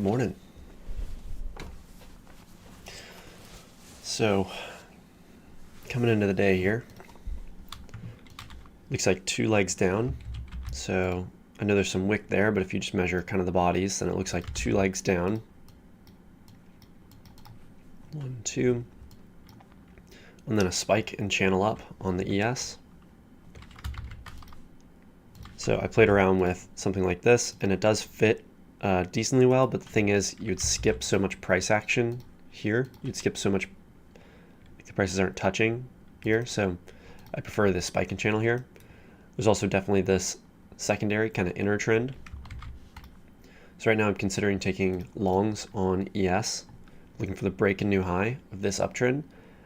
Good morning. So, coming into the day here, looks like 2 legs down. So, I know there's some wick there, but if you just measure kind of the bodies, then it looks like 2 legs down. 1, 2. And then a spike and channel up on the ES. So I played around with something like this, and it does fit decently well, but the thing is, you'd skip so much price action here. You'd skip so much, like the prices aren't touching here, so I prefer this spike and channel here. There's also definitely this secondary kind of inner trend. So right now I'm considering taking longs on ES, looking for the break and new high of this uptrend,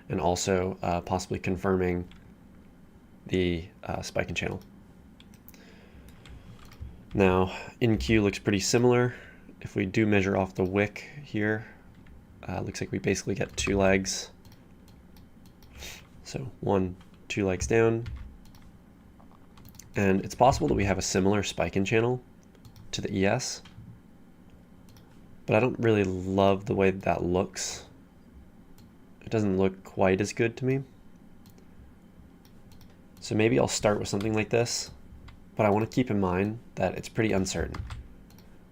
and also possibly confirming the spike and channel. Now, incur looks pretty similar. If we do measure off the wick here, looks like we basically get 2 legs. So 1, 2 legs down. And it's possible that we have a similar spike in channel to the ES, but I don't really love the way that looks. It doesn't look quite as good to me. So maybe I'll start with something like this, but I want to keep in mind that it's pretty uncertain.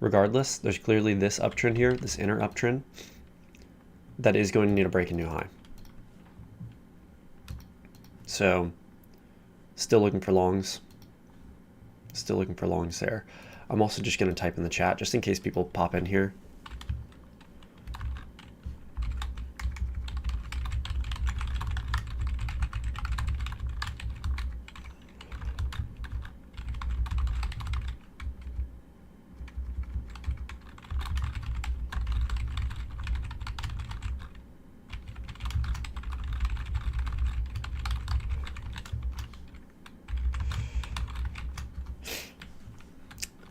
Regardless, there's clearly this uptrend here, this inner uptrend, that is going to need a break a new high. So, still looking for longs. Still looking for longs there. I'm also just going to type in the chat, just in case people pop in here.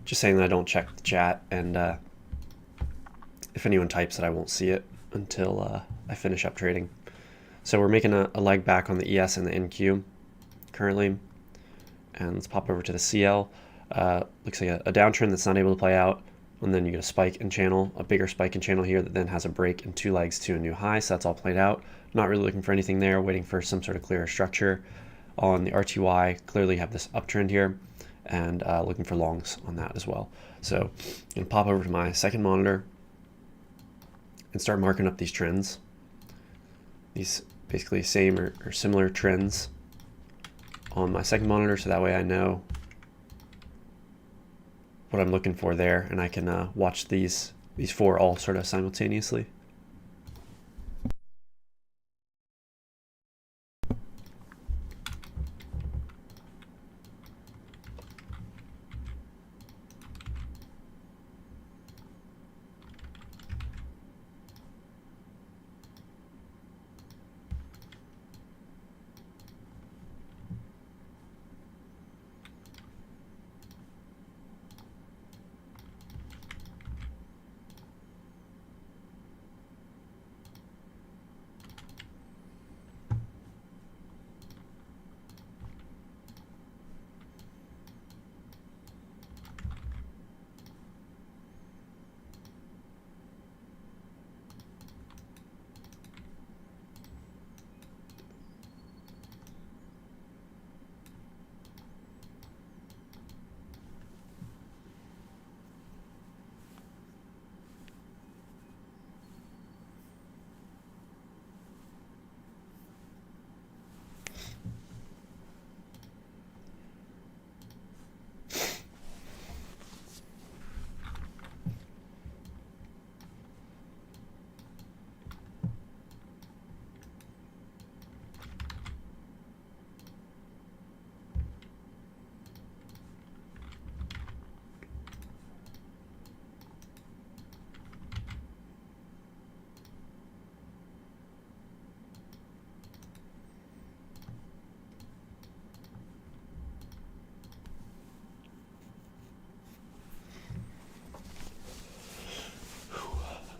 Just saying that I don't check the chat, and if anyone types it, I won't see it until I finish up trading. So we're making a leg back on the ES and the NQ currently. And let's pop over to the CL. Looks like a downtrend that's not able to play out. And then you get a spike and channel, a bigger spike and channel here that then has a break and 2 legs to a new high. So that's all played out. Not really looking for anything there, waiting for some sort of clearer structure. On the RTY, clearly have this uptrend here, and looking for longs on that as well. So I'm going to pop over to my second monitor and start marking up these trends. These basically same or similar trends on my second monitor, so that way I know what I'm looking for there, and I can watch these 4 all sort of simultaneously.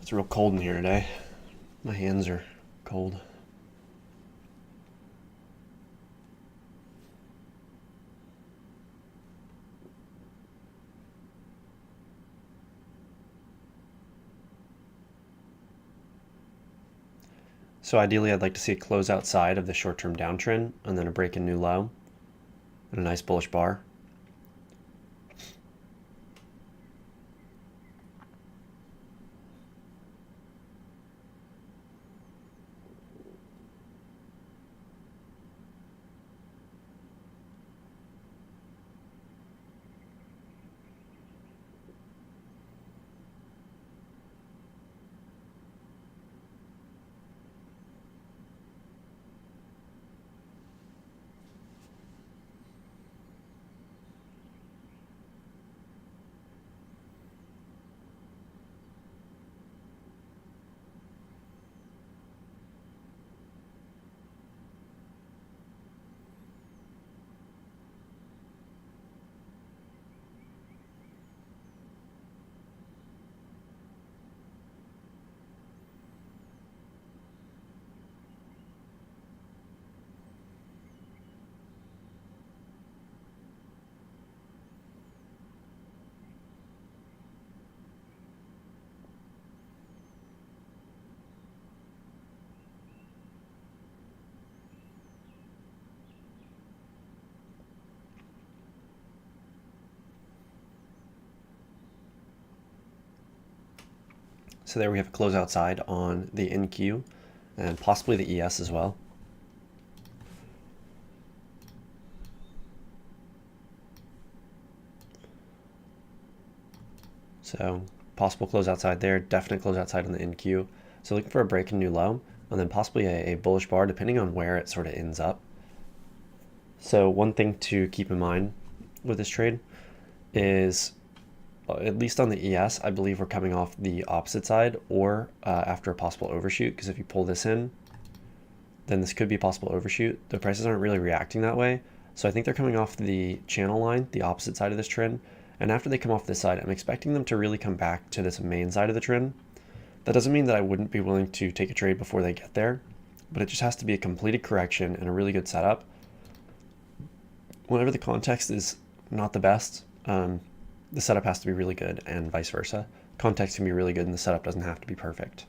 It's real cold in here today. My hands are cold. So ideally I'd like to see it close outside of the short-term downtrend and then a break in new low and a nice bullish bar. So there we have a close outside on the NQ and possibly the ES as well. So possible close outside there, definite close outside on the NQ. So looking for a break in new low and then possibly a bullish bar depending on where it sort of ends up. So one thing to keep in mind with this trade is, at least on the ES, I believe we're coming off the opposite side or after a possible overshoot, because if you pull this in, then this could be a possible overshoot. The prices aren't really reacting that way. So I think they're coming off the channel line, the opposite side of this trend. And after they come off this side, I'm expecting them to really come back to this main side of the trend. That doesn't mean that I wouldn't be willing to take a trade before they get there, but it just has to be a completed correction and a really good setup. Whenever the context is not the best, the setup has to be really good and vice versa. Context can be really good and the setup doesn't have to be perfect.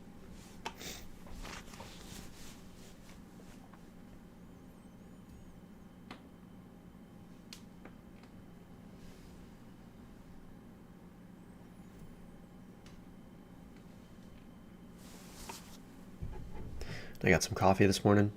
I got some coffee this morning.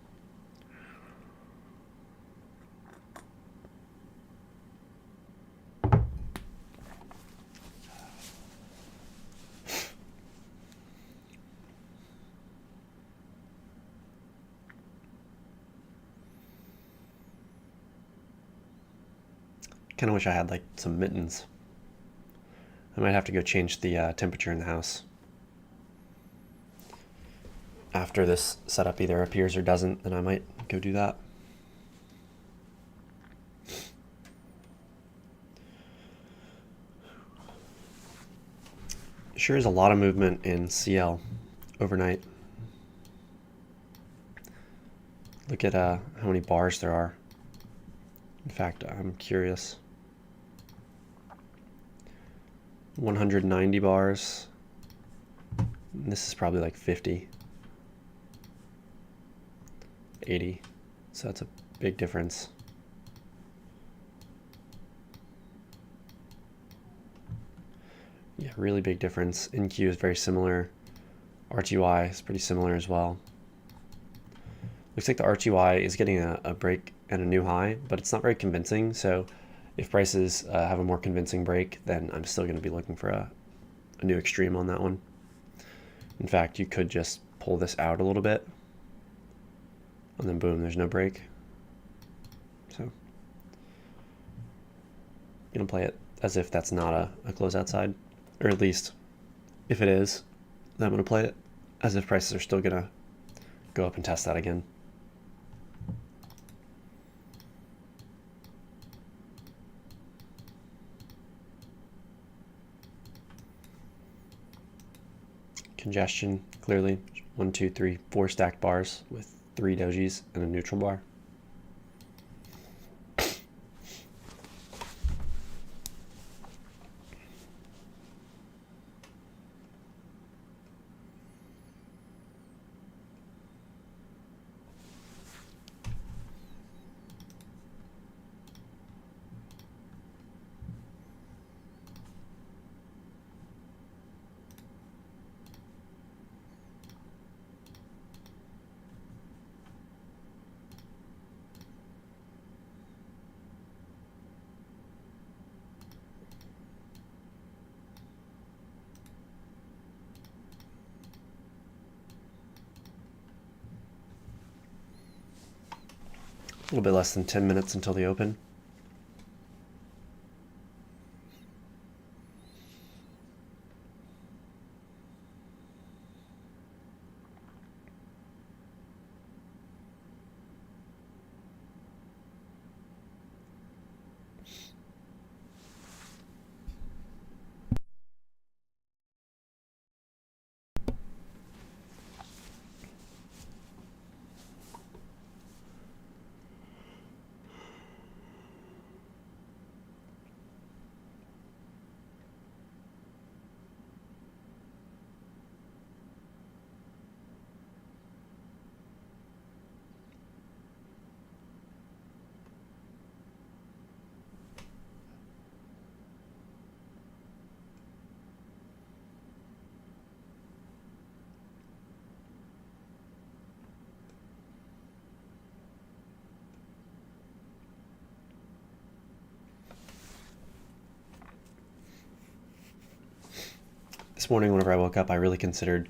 Kind of wish I had like some mittens. I might have to go change the temperature in the house after this setup either appears or doesn't, then I might go do that. Sure is a lot of movement in CL overnight. Look at how many bars there are. In fact, I'm curious. 190 bars. This is probably like 50. 80. So that's a big difference. Yeah, really big difference. NQ is very similar. RTY is pretty similar as well. Looks like the RTY is getting a break and a new high, but it's not very convincing. So if prices have a more convincing break, then I'm still going to be looking for a new extreme on that one. In fact, you could just pull this out a little bit, and then boom, there's no break. So I'm going to play it as if that's not a closeout side, or at least if it is, then I'm going to play it as if prices are still going to go up and test that again. Congestion, clearly 1, 2, 3, 4 stacked bars with 3 dojis and a neutral bar. little bit less than 10 minutes until the open. This morning, whenever I woke up, I really considered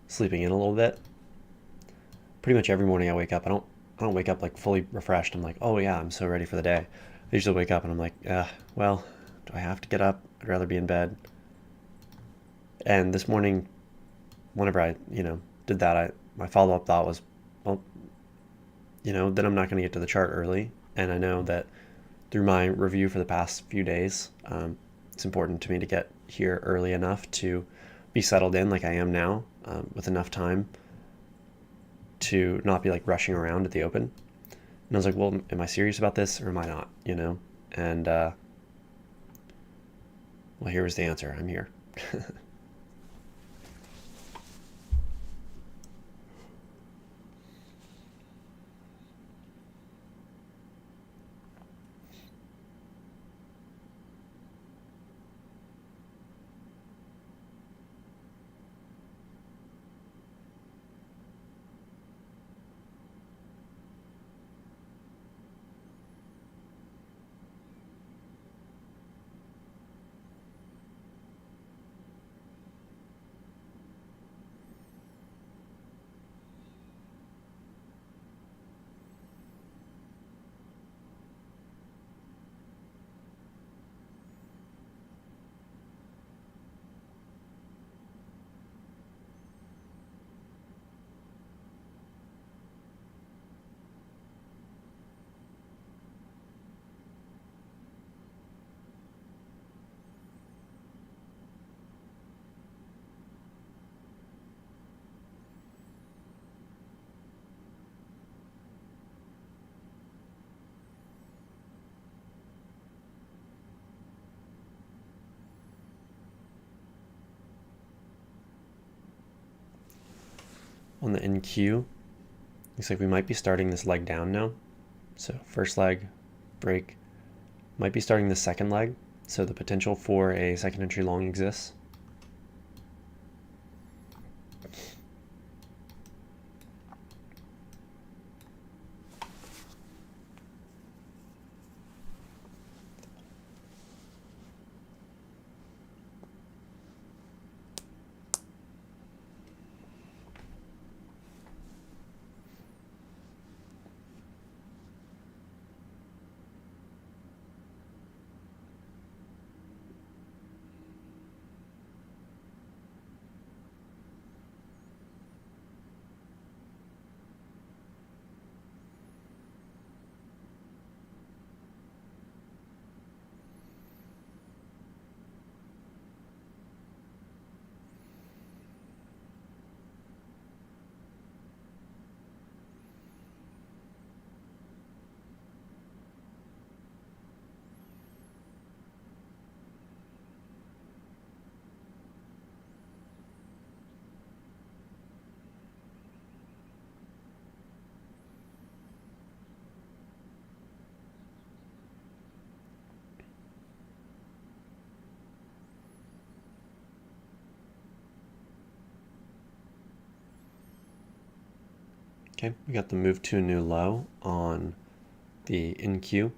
sleeping in a little bit. Pretty much every morning I wake up, I don't wake up like fully refreshed. I'm like, oh yeah, I'm so ready for the day. I usually wake up and I'm like, well, do I have to get up? I'd rather be in bed. And this morning, whenever I, did that, my follow-up thought was, well, then I'm not going to get to the chart early. And I know that through my review for the past few days, it's important to me to get here early enough to be settled in like I am now, with enough time to not be like rushing around at the open. And I was like, well, am I serious about this or am I not? And well, here was the answer. I'm here. On the NQ, looks like we might be starting this leg down now. So first leg, break. Might be starting the second leg, so the potential for a second entry long exists. Okay, we got the move to a new low on the NQ.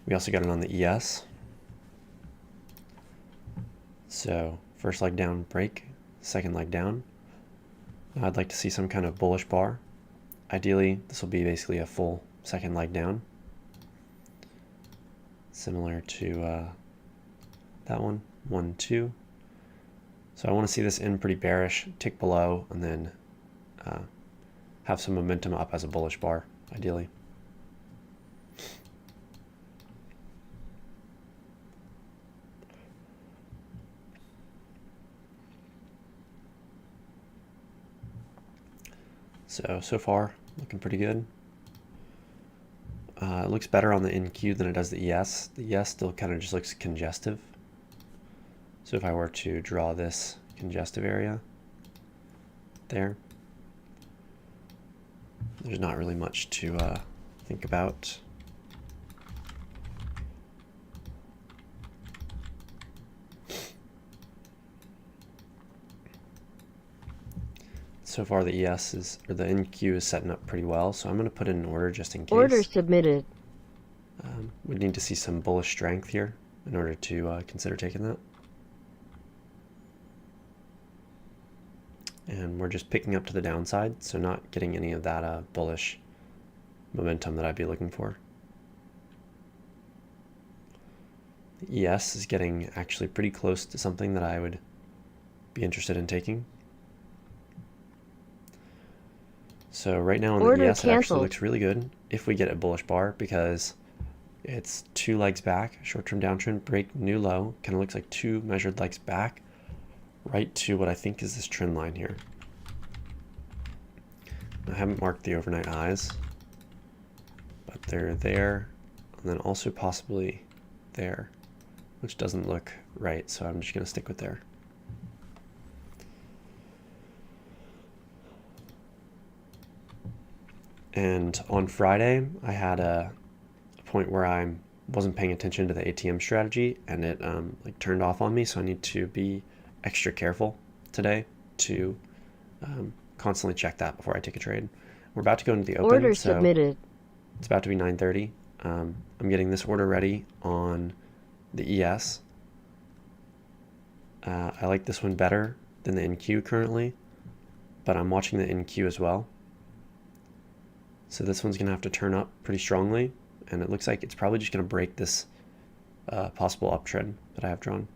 We also got it on the ES. So first leg down, break, second leg down. Now I'd like to see some kind of bullish bar ideally, this will be basically a full second leg down, similar to that one, 1, 2. So I want to see this end pretty bearish, tick below, and then have some momentum up as a bullish bar, ideally. So far, looking pretty good. It looks better on the NQ than it does the ES. The ES still kind of just looks congestive. So if I were to draw this congestive area there, there's not really much to think about. So far the ES is, or the NQ is setting up pretty well, so I'm going to put in an order just in case. Order submitted. We need to see some bullish strength here in order to consider taking that. And we're just picking up to the downside, so not getting any of that bullish momentum that I'd be looking for. The ES is getting actually pretty close to something that I would be interested in taking. So right now on the ES, it actually looks really good if we get a bullish bar, because it's 2 legs back, short-term downtrend, break, new low, kind of looks like 2 measured legs back, right to what I think is this trend line here. I haven't marked the overnight highs, but they're there, and then also possibly there, which doesn't look right, so I'm just going to stick with there. And on Friday, I had a point where I wasn't paying attention to the ATM strategy, and it like turned off on me, so I need to be extra careful today to constantly check that before I take a trade. We're about to go into the open, order so submitted. It's about to be 9:30. I'm getting this order ready on the ES. I like this one better than the NQ currently, but I'm watching the NQ as well. So this one's going to have to turn up pretty strongly, and it looks like it's probably just going to break this possible uptrend that I have drawn.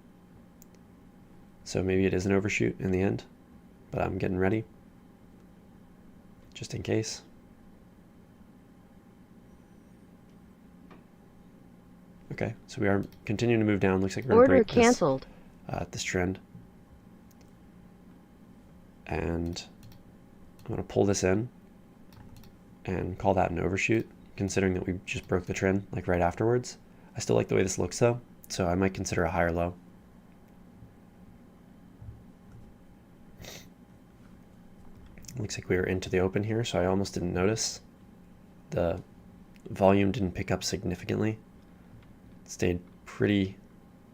So maybe it is an overshoot in the end, but I'm getting ready just in case. Okay, so we are continuing to move down. Looks like we're going to break canceled. This trend. And I'm going to pull this in and call that an overshoot, considering that we just broke the trend like right afterwards. I still like the way this looks though, so I might consider a higher low. Looks like we were into the open here, so I almost didn't notice. The volume didn't pick up significantly. It stayed pretty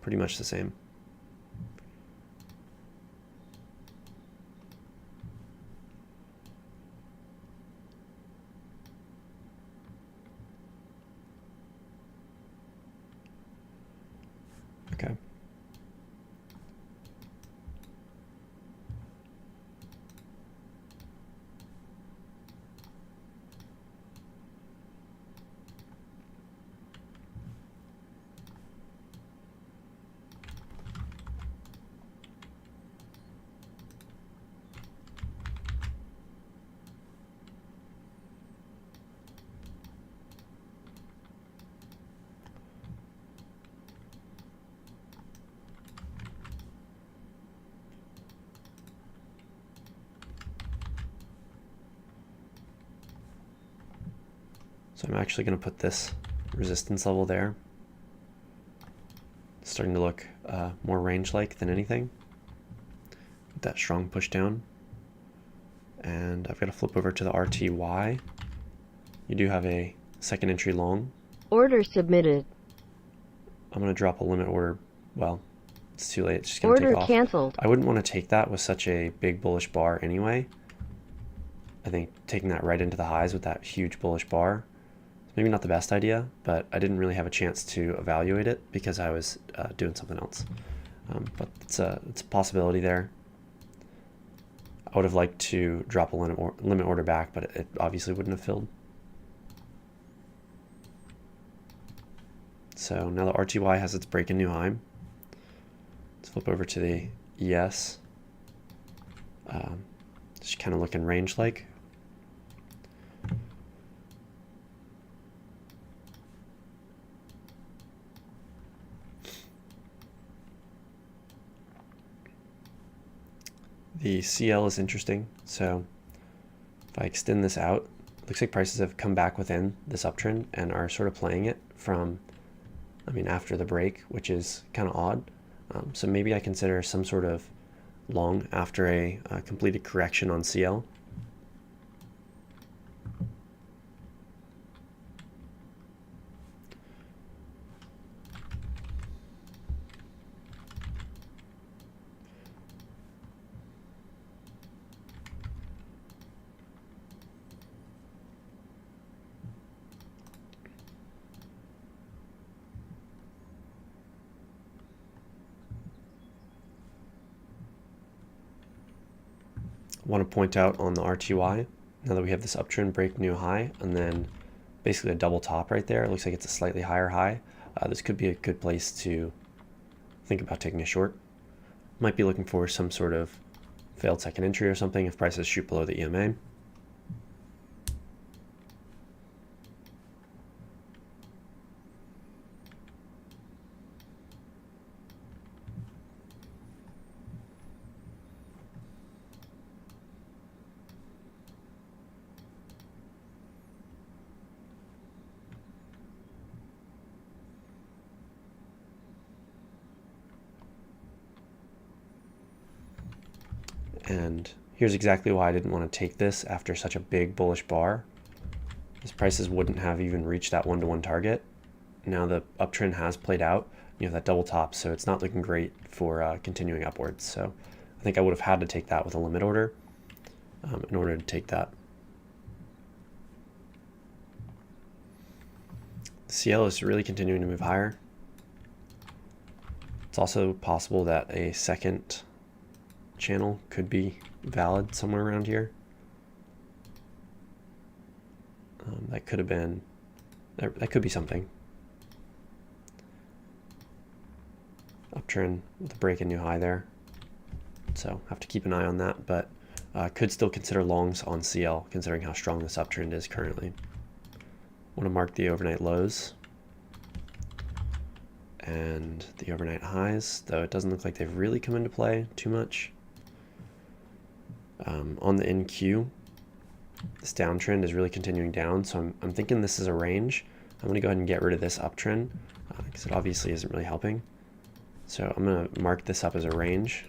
much the same. Okay. So I'm actually going to put this resistance level there. It's starting to look more range-like than anything, with that strong push down. And I've got to flip over to the RTY. You do have a second entry long. Order submitted. I'm going to drop a limit order. Well, it's too late. It's just going to take off. Order canceled. I wouldn't want to take that with such a big bullish bar anyway. I think taking that right into the highs with that huge bullish bar, maybe not the best idea, but I didn't really have a chance to evaluate it because I was doing something else. But it's a possibility there. I would have liked to drop a limit order back, but it obviously wouldn't have filled. So now the RTY has its break and new high. Let's flip over to the ES. Just kind of looking range-like. The CL is interesting. So if I extend this out, it looks like prices have come back within this uptrend and are sort of playing it from, after the break, which is kind of odd. So maybe I consider some sort of long after a completed correction on CL. I want to point out on the RTY, now that we have this uptrend break new high and then basically a double top right there, it looks like it's a slightly higher high. This could be a good place to think about taking a short. Might be looking for some sort of failed second entry or something if prices shoot below the EMA. And here's exactly why I didn't want to take this after such a big bullish bar. These prices wouldn't have even reached that one-to-one target. Now the uptrend has played out. You have that double top, so it's not looking great for continuing upwards. So I think I would have had to take that with a limit order in order to take that. The CL is really continuing to move higher. It's also possible that a second channel could be valid somewhere around here. That could have been, that could be something. Uptrend with a break and new high there. So have to keep an eye on that, but could still consider longs on CL considering how strong this uptrend is currently. Want to mark the overnight lows and the overnight highs, though it doesn't look like they've really come into play too much. On the NQ, this downtrend is really continuing down, so I'm thinking this is a range. I'm going to go ahead and get rid of this uptrend because it obviously isn't really helping. So I'm going to mark this up as a range,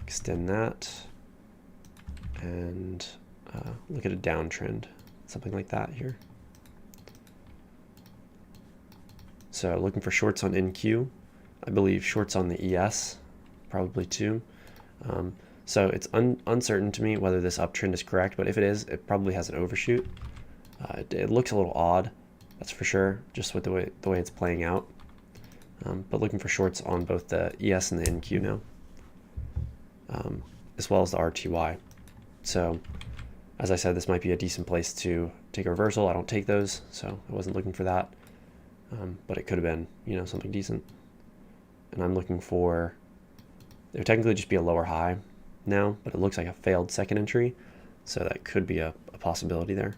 extend that, and look at a downtrend, something like that here. So looking for shorts on NQ, I believe shorts on the ES, probably too. So it's uncertain to me whether this uptrend is correct, but if it is, it probably has an overshoot. It looks a little odd, that's for sure, just with the way it's playing out. But looking for shorts on both the ES and the NQ now, as well as the RTY. So as I said, this might be a decent place to take a reversal. I don't take those, so I wasn't looking for that. But it could have been, something decent. And I'm looking for, it would technically just be a lower high now, but it looks like a failed second entry, so that could be a possibility there.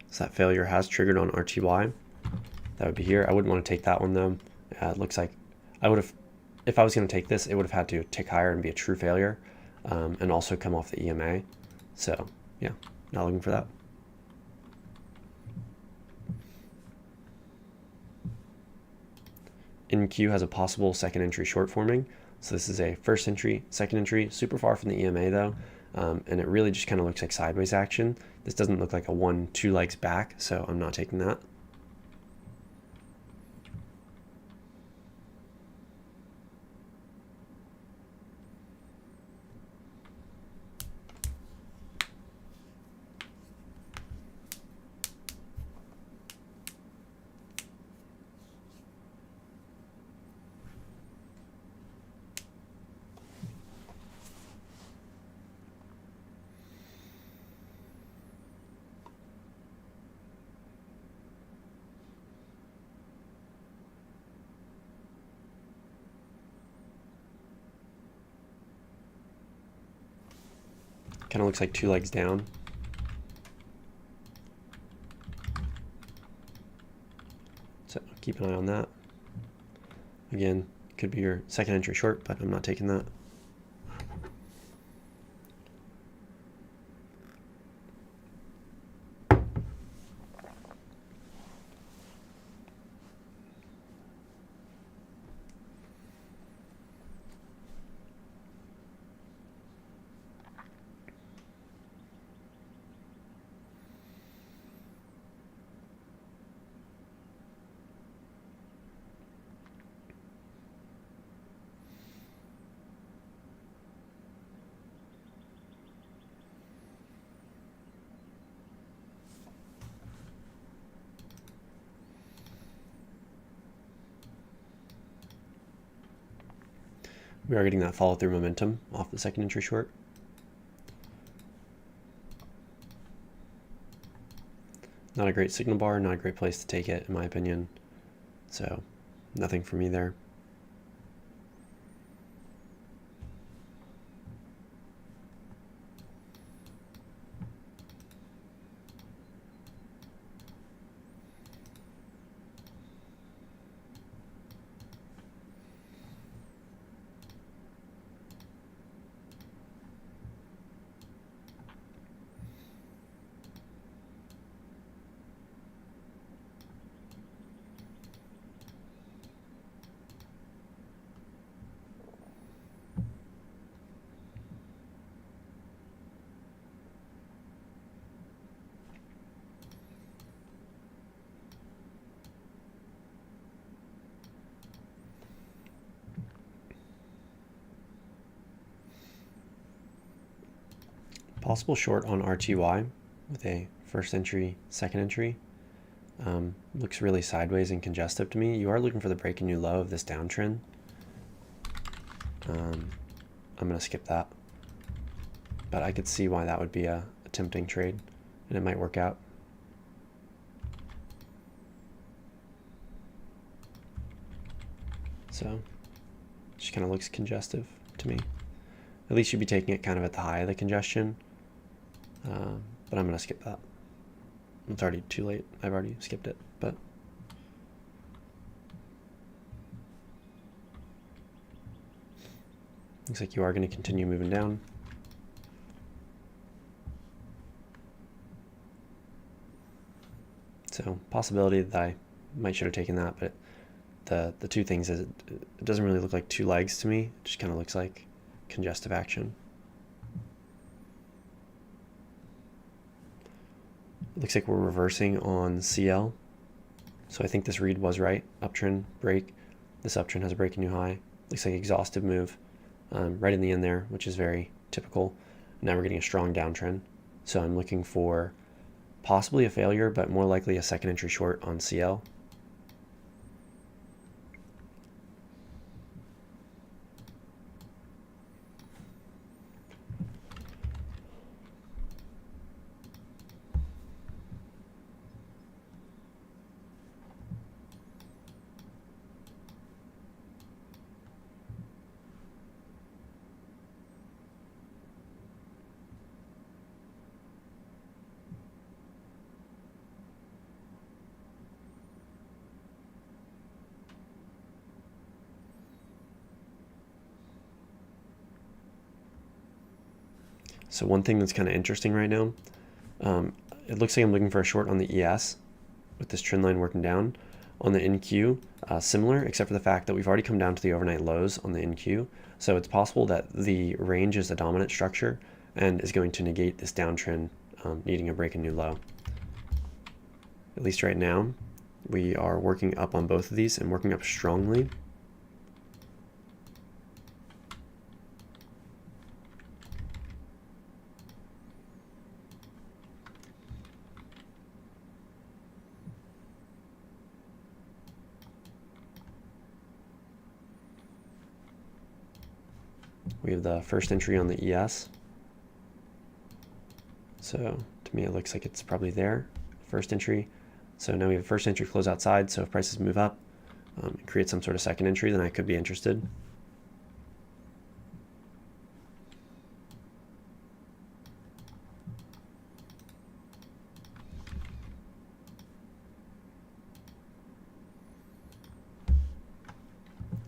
So that failure has triggered on RTY. That would be here. I wouldn't want to take that one though. It looks like I would have, if I was going to take this, it would have had to tick higher and be a true failure, and also come off the EMA. So yeah, not looking for that. NQ has a possible second entry short forming. So this is a first entry, second entry, super far from the EMA though. And it really just kind of looks like sideways action. This doesn't look like a 1-2 legs back, so I'm not taking that. Kind of looks like 2 legs down. So keep an eye on that. Again, could be your second entry short, but I'm not taking that. We are getting that follow through momentum off the second entry short. Not a great signal bar, not a great place to take it in my opinion. So nothing for me there. Possible short on RTY with a first entry, second entry. Looks really sideways and congestive to me. You are looking for the break and new low of this downtrend. I'm going to skip that. But I could see why that would be a tempting trade, and it might work out. So, just kind of looks congestive to me. At least you'd be taking it kind of at the high of the congestion. But I'm going to skip that. It's already too late. I've already skipped it, but looks like you are going to continue moving down. So possibility that I might should have taken that, but the two things is it doesn't really look like 2 legs to me. It just kind of looks like congestive action. It looks like we're reversing on CL. So I think this read was right. Uptrend, break. This uptrend has a break new high. Looks like exhaustive move right in the end there, which is very typical. Now we're getting a strong downtrend. So I'm looking for possibly a failure, but more likely a second entry short on CL. So one thing that's kind of interesting right now, it looks like I'm looking for a short on the ES with this trend line working down. On the NQ, similar, except for the fact that we've already come down to the overnight lows on the NQ. So it's possible that the range is a dominant structure and is going to negate this downtrend needing a break and new low. At least right now, we are working up on both of these and working up strongly. We have the first entry on the ES. So to me, it looks like it's probably there, first entry. So now we have first entry close outside. So if prices move up and create some sort of second entry, then I could be interested.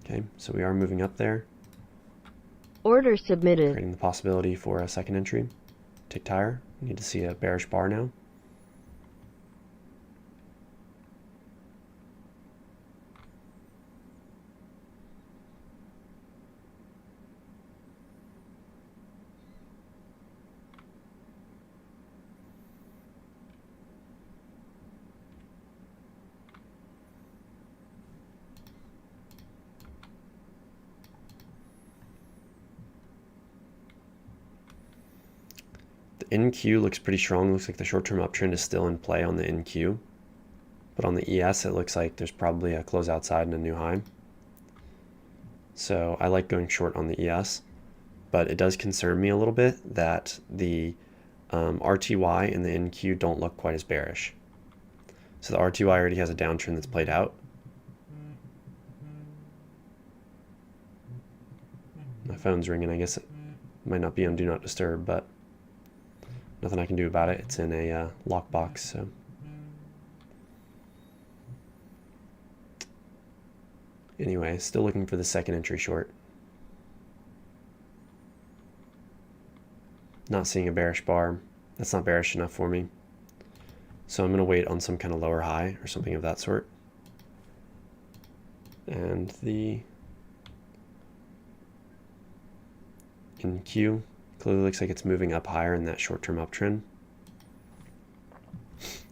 Okay, so we are moving up there, Order submitted. creating the possibility for a second entry. Ticked higher. We need to see a bearish bar now. The NQ looks pretty strong. Looks like the short-term uptrend is still in play on the NQ. But on the ES, it looks like there's probably a close outside and a new high. So I like going short on the ES. But it does concern me a little bit that the RTY and the NQ don't look quite as bearish. So the RTY already has a downtrend that's played out. My phone's ringing. I guess it might not be on Do Not Disturb, but nothing I can do about it. It's in a lockbox, so. Anyway, still looking for the second entry short. Not seeing a bearish bar. That's not bearish enough for me. So I'm going to wait on some kind of lower high or something of that sort. And the NQ clearly looks like it's moving up higher in that short-term uptrend.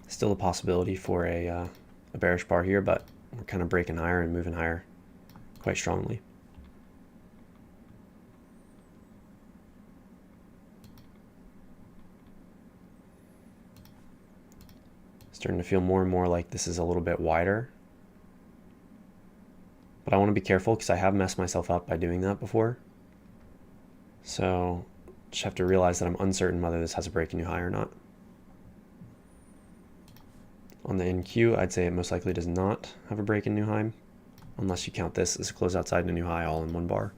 Still a possibility for a bearish bar here, but we're kind of breaking higher and moving higher quite strongly. Starting to feel more and more like this is a little bit wider. But I want to be careful because I have messed myself up by doing that before. So just have to realize that I'm uncertain whether this has a breaking new high or not. On the NQ, I'd say it most likely does not have a break-in new high, unless you count this as a close outside and a new high all in one bar.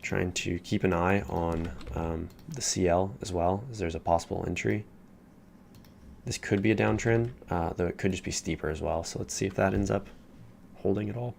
Trying to keep an eye on the CL as well, as there's a possible entry. This could be a downtrend, though it could just be steeper as well. So let's see if that ends up holding at all.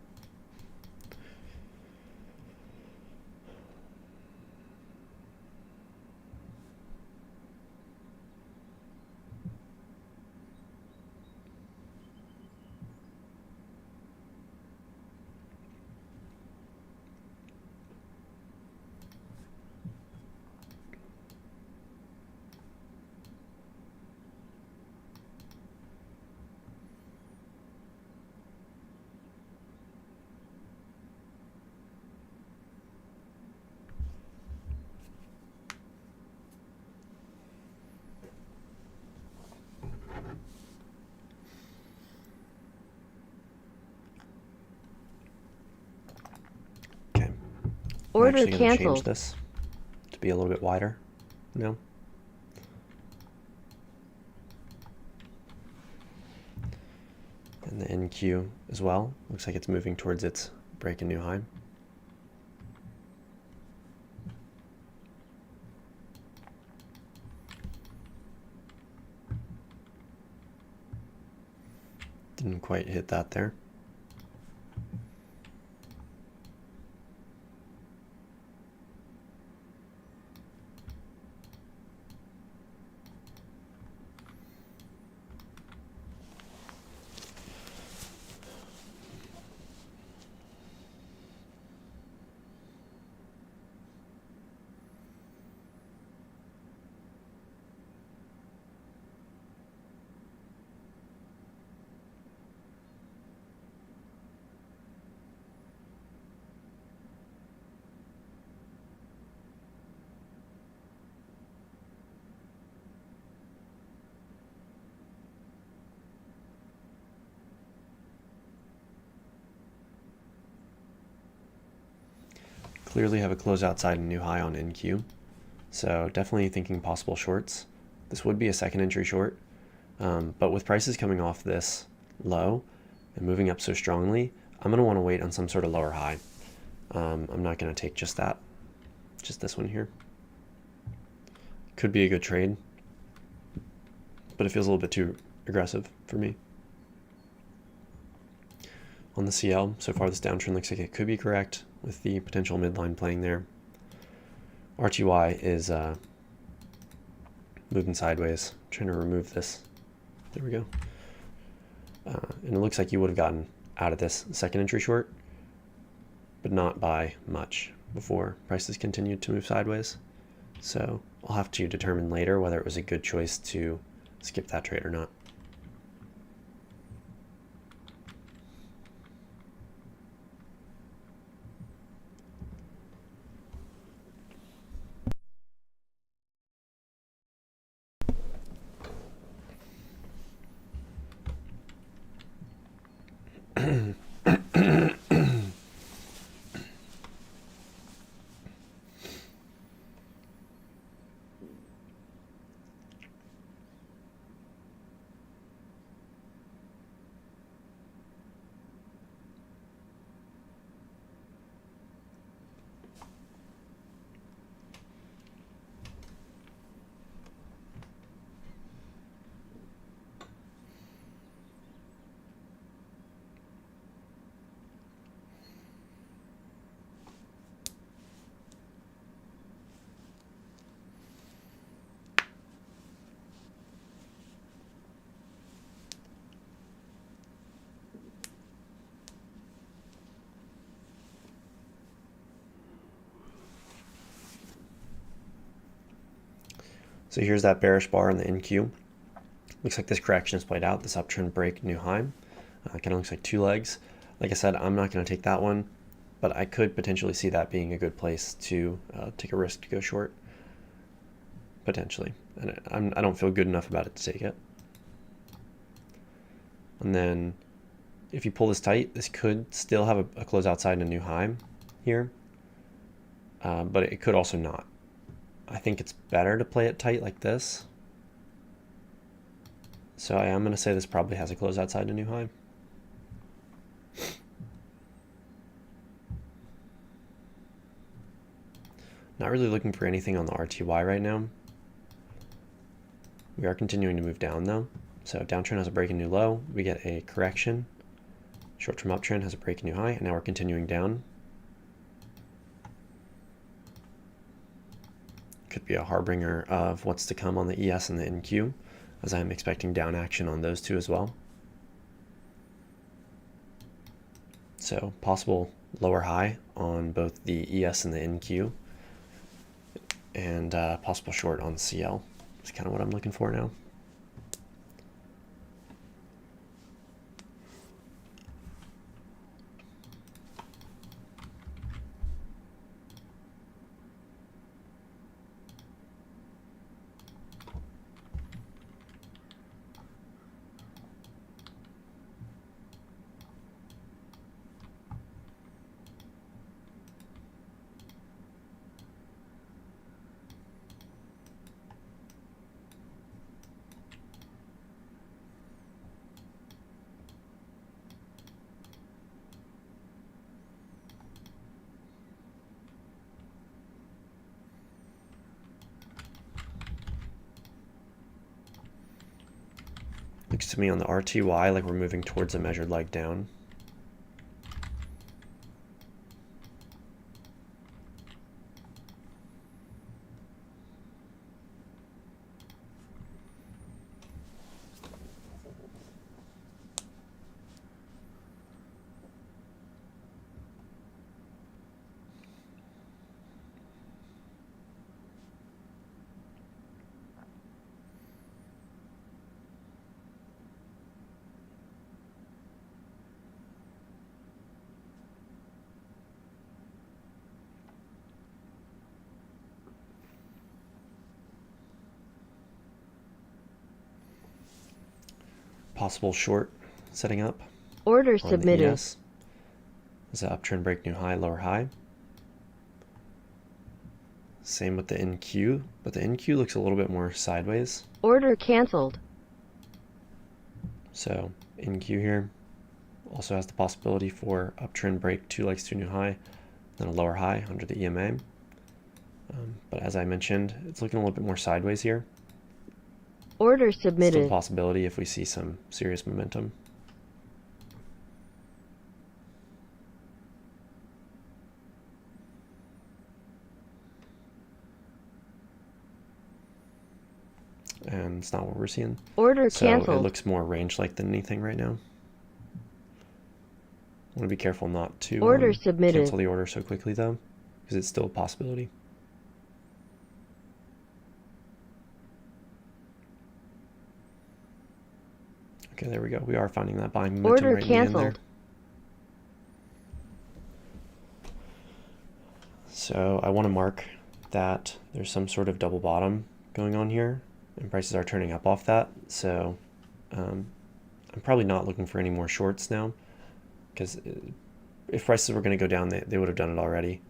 I'm Order actually going to change canceled. this to be a little bit wider now. And the NQ as well. Looks like it's moving towards its break and new high. Didn't quite hit that there. Clearly have a close outside and new high on NQ. So definitely thinking possible shorts. This would be a second entry short, but with prices coming off this low and moving up so strongly, I'm going to want to wait on some sort of lower high. I'm not going to take just this one here. Could be a good trade, but it feels a little bit too aggressive for me. on the CL. So far this downtrend looks like it could be correct with the potential midline playing there. RTY is moving sideways. I'm trying to remove this. There we go. And it looks like you would have gotten out of this second entry short, but not by much before prices continued to move sideways. So I'll have to determine later whether it was a good choice to skip that trade or not. So here's that bearish bar in the NQ. Looks like this correction has played out. This uptrend break, new high. Kind of looks like two legs. Like I said, I'm not going to take that one, but I could potentially see that being a good place to take a risk to go short. Potentially. And I don't feel good enough about it to take it. And then if you pull this tight, this could still have a close outside and a new high here, but it could also not. I think it's better to play it tight like this. So I am going to say this probably has a close outside and a new high. Not really looking for anything on the RTY right now. We are continuing to move down though. So downtrend has a break and new low. We get a correction. Short-term uptrend has a break and new high, and now we're continuing down. Could be a harbinger of what's to come on the ES and the NQ, as I'm expecting down action on those two as well. So possible lower high on both the ES and the NQ, and possible short on CL. That's kind of what I'm looking for now. Looks to me on the RTY like we're moving towards a measured leg down. Possible short setting up. Order on submitted. The ES. Is an uptrend break new high, lower high. Same with the NQ, but the NQ looks a little bit more sideways. Order canceled. So NQ here also has the possibility for uptrend break, two legs to new high, then a lower high under the EMA. But as I mentioned, it's looking a little bit more sideways here. Order Still a submitted. possibility if we see some serious momentum. it's not what we're seeing. Order So it canceled. looks more range-like than anything right now. I want to be careful not to Order submitted. cancel the order so quickly, though, because it's still a possibility. Okay, there we go. We are finding that buying momentum Order right in the end there. canceled. So I want to mark that there's some sort of double bottom going on here, and prices are turning up off that. So I'm probably not looking for any more shorts now, because if prices were going to go down, they would have done it already.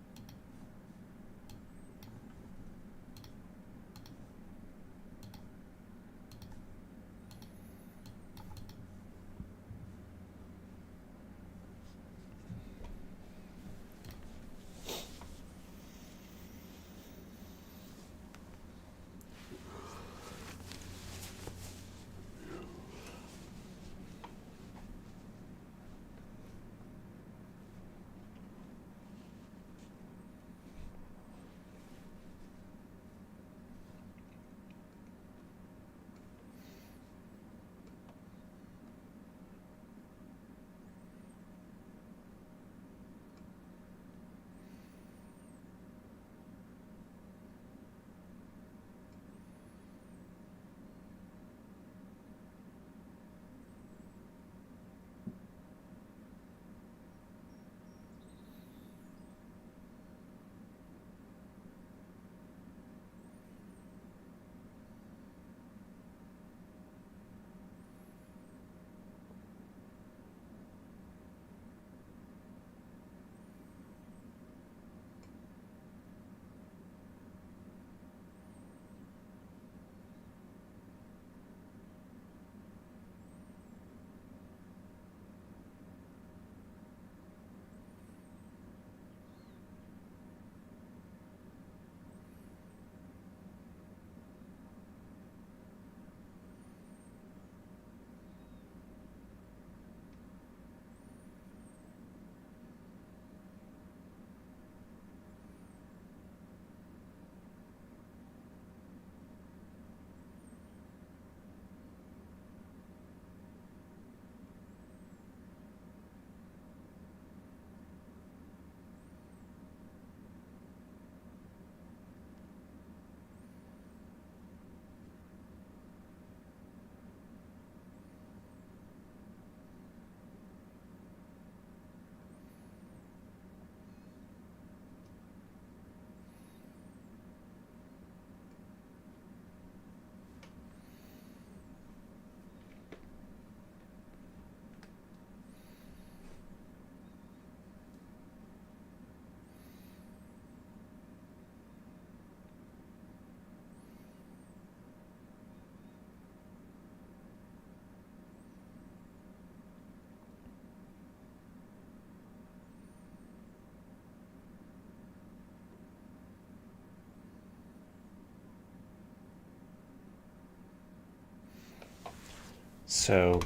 So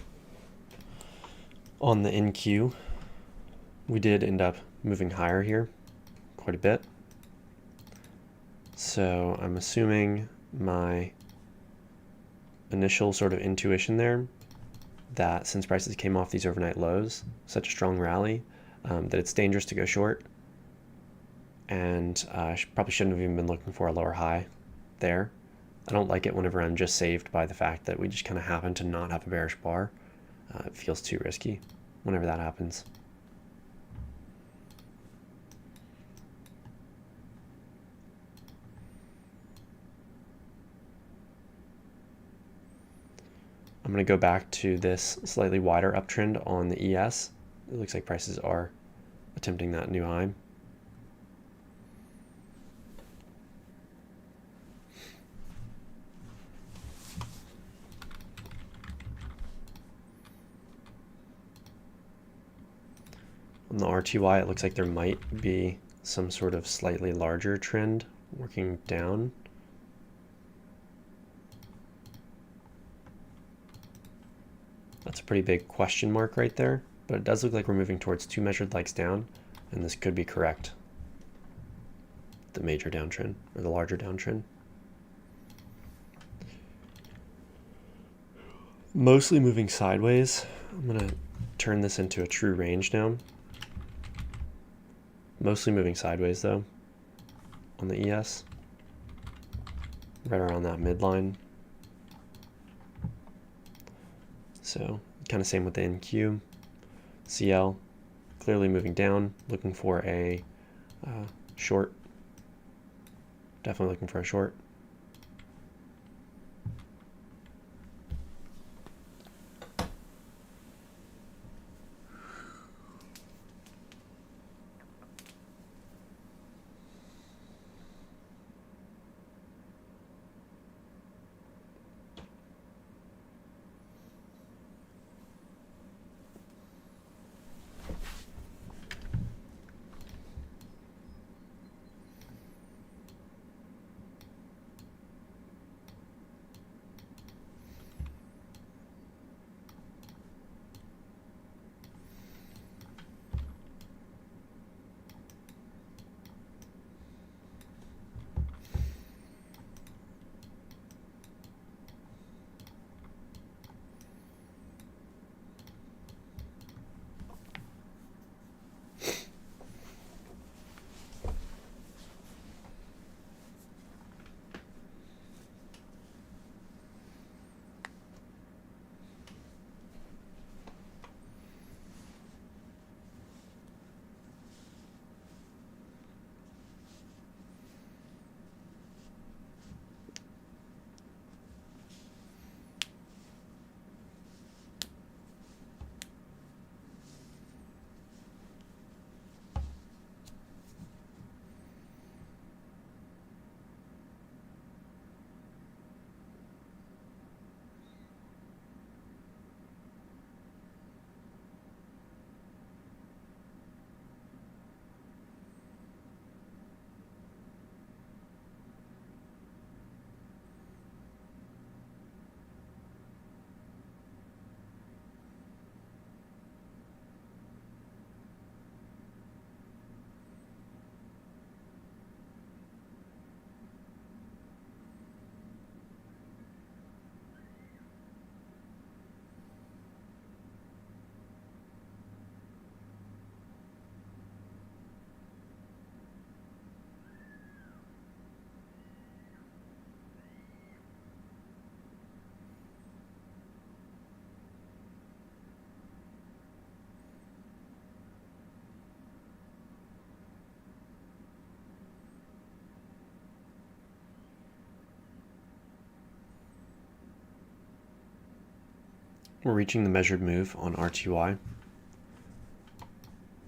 on the NQ, we did end up moving higher here quite a bit. So I'm assuming my initial sort of intuition there that since prices came off these overnight lows, such a strong rally, that it's dangerous to go short. And I probably shouldn't have even been looking for a lower high there. I don't like it whenever I'm just saved by the fact that we just kind of happen to not have a bearish bar. It feels too risky whenever that happens. I'm going to go back to this slightly wider uptrend on the ES. It looks like prices are attempting that new high. On the RTY, it looks like there might be some sort of slightly larger trend working down. That's a pretty big question mark right there, but it does look like we're moving towards two measured legs down, and this could be correct. The major downtrend, or the larger downtrend. Mostly moving sideways. I'm going to turn this into a true range now. Mostly moving sideways though on the ES. Right around that midline. So kind of same with the NQ. CL clearly moving down, looking for a short. Definitely looking for a short. We're reaching the measured move on RTY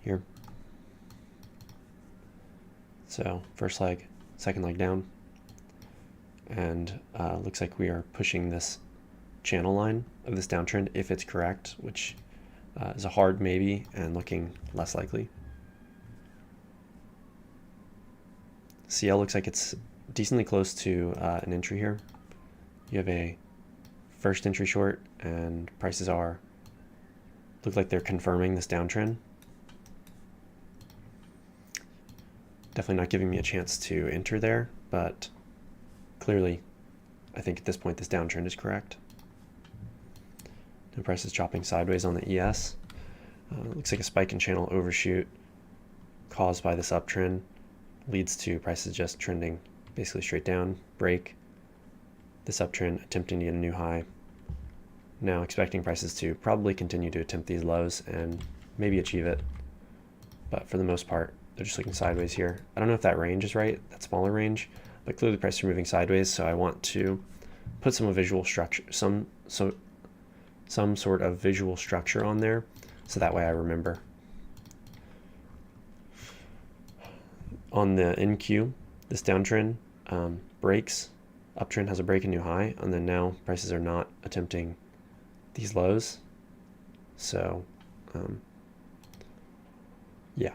here. So first leg, second leg down, and looks like we are pushing this channel line of this downtrend if it's correct, which is a hard maybe and looking less likely. CL looks like it's decently close to an entry here. You have a first entry short, and prices look like they're confirming this downtrend. Definitely not giving me a chance to enter there, but clearly I think at this point this downtrend is correct. The price is chopping sideways on the ES. Looks like a spike in channel overshoot caused by this uptrend leads to prices just trending basically straight down, break this uptrend, attempting to get a new high. Now expecting prices to probably continue to attempt these lows and maybe achieve it, but for the most part they're just looking sideways here. I don't know if that range is right, that smaller range, but clearly prices are moving sideways, so I want to put some visual structure, some sort of visual structure on there, so that way I remember. On the NQ, this downtrend breaks, uptrend has a break and new high, and then now prices are not attempting these lows. So yeah.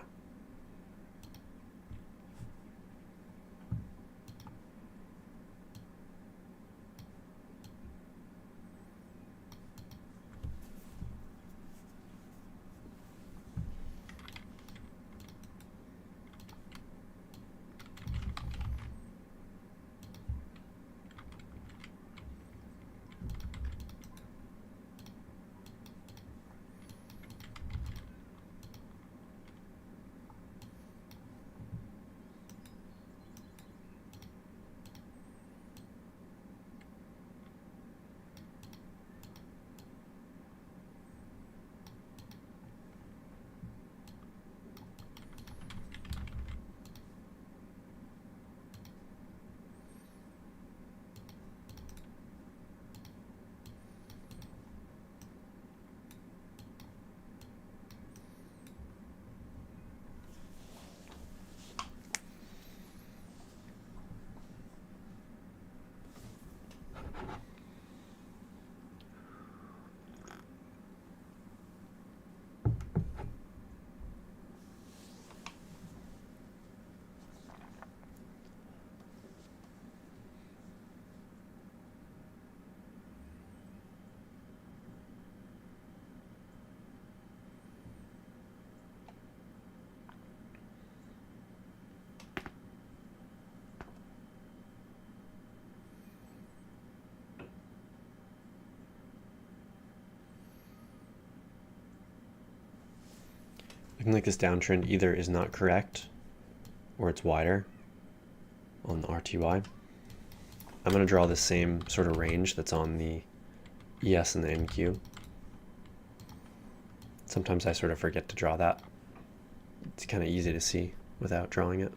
looking like this downtrend either is not correct or it's wider on the RTY. I'm going to draw the same sort of range that's on the ES and the NQ. Sometimes I sort of forget to draw that. It's kind of easy to see without drawing it.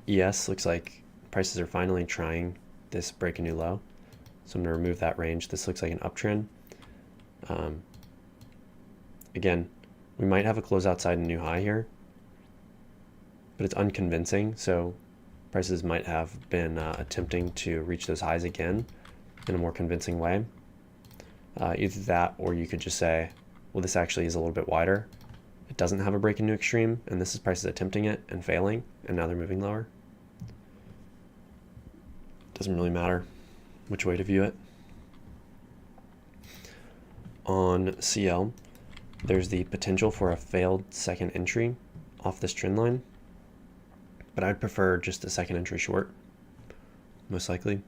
ES looks like prices are finally trying this break a new low. So I'm going to remove that range. This looks like an uptrend. Again, we might have a close outside a new high here, but it's unconvincing. So prices might have been attempting to reach those highs again in a more convincing way. Either that, or you could just say, well, this actually is a little bit wider. It doesn't have a break in new extreme, and this is prices attempting it and failing, and now they're moving lower. Doesn't really matter which way to view it. On CL, there's the potential for a failed second entry off this trend line, but I'd prefer just a second entry short, most likely.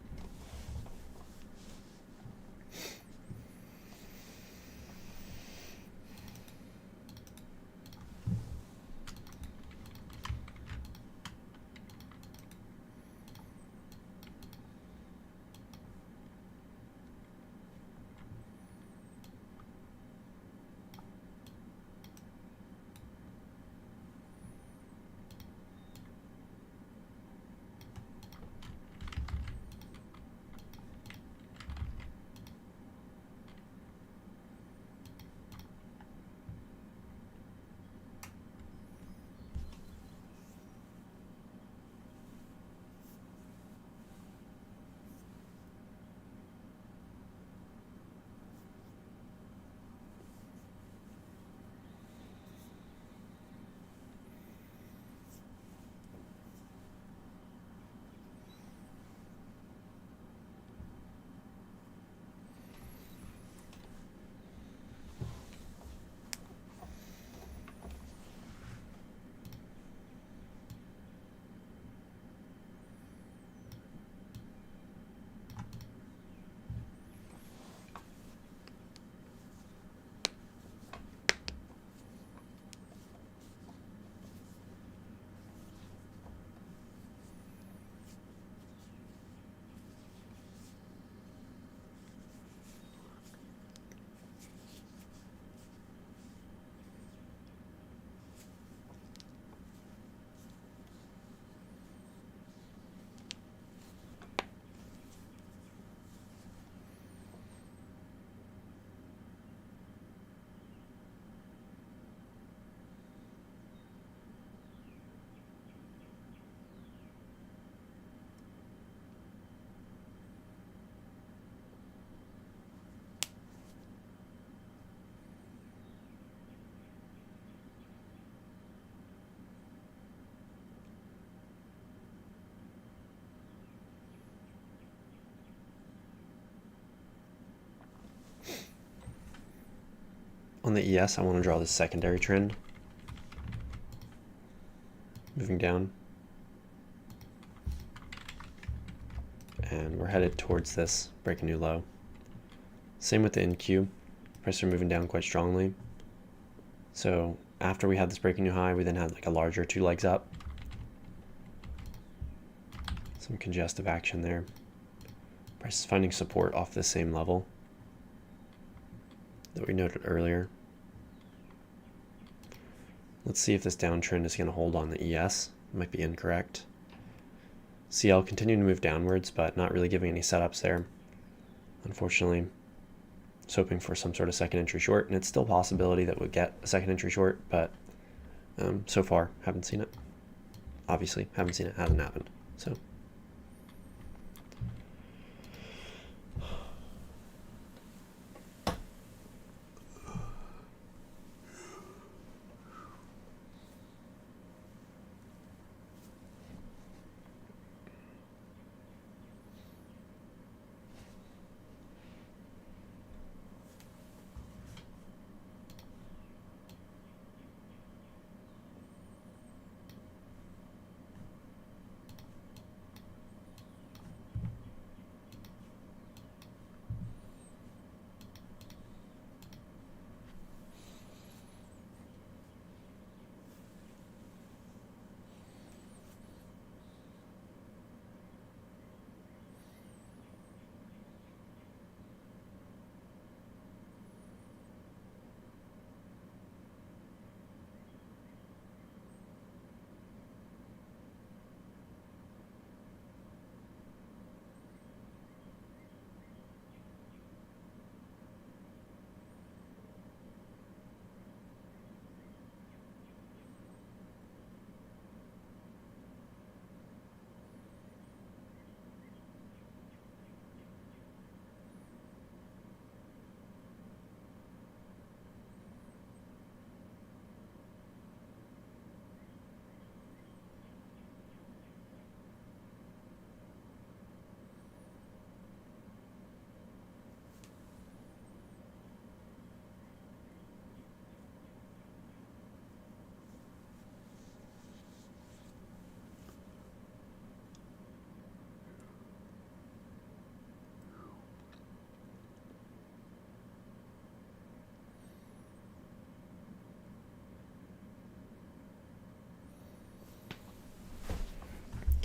On the ES, I want to draw this secondary trend, moving down. And we're headed towards this break a new low. Same with the NQ. Prices are moving down quite strongly. So after we had this break a new high, we then had like a larger 2 legs up. Some congestive action there. Price is finding support off the same level that we noted earlier. Let's see if this downtrend is going to hold on the ES. It might be incorrect. CL continuing to move downwards, but not really giving any setups there. Unfortunately, I was hoping for some sort of second entry short, and it's still a possibility that we'll get a second entry short, but so far, haven't seen it. Obviously, haven't seen it, hasn't happened. So.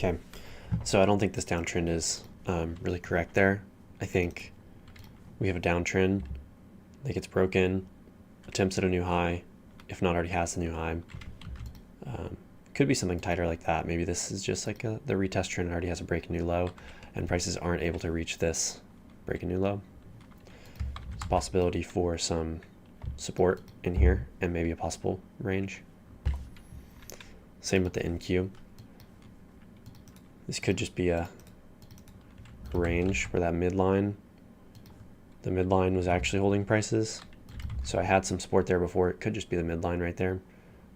Okay, so I don't think this downtrend is really correct there. I think we have a downtrend, I think it's broken, attempts at a new high, if not already has the new high. Could be something tighter like that. Maybe this is just like the retest trend already has a break a new low, and prices aren't able to reach this break a new low. There's a possibility for some support in here and maybe a possible range. Same with the NQ. This could just be a range where that midline, the midline was actually holding prices. So I had some support there before. It could just be the midline right there.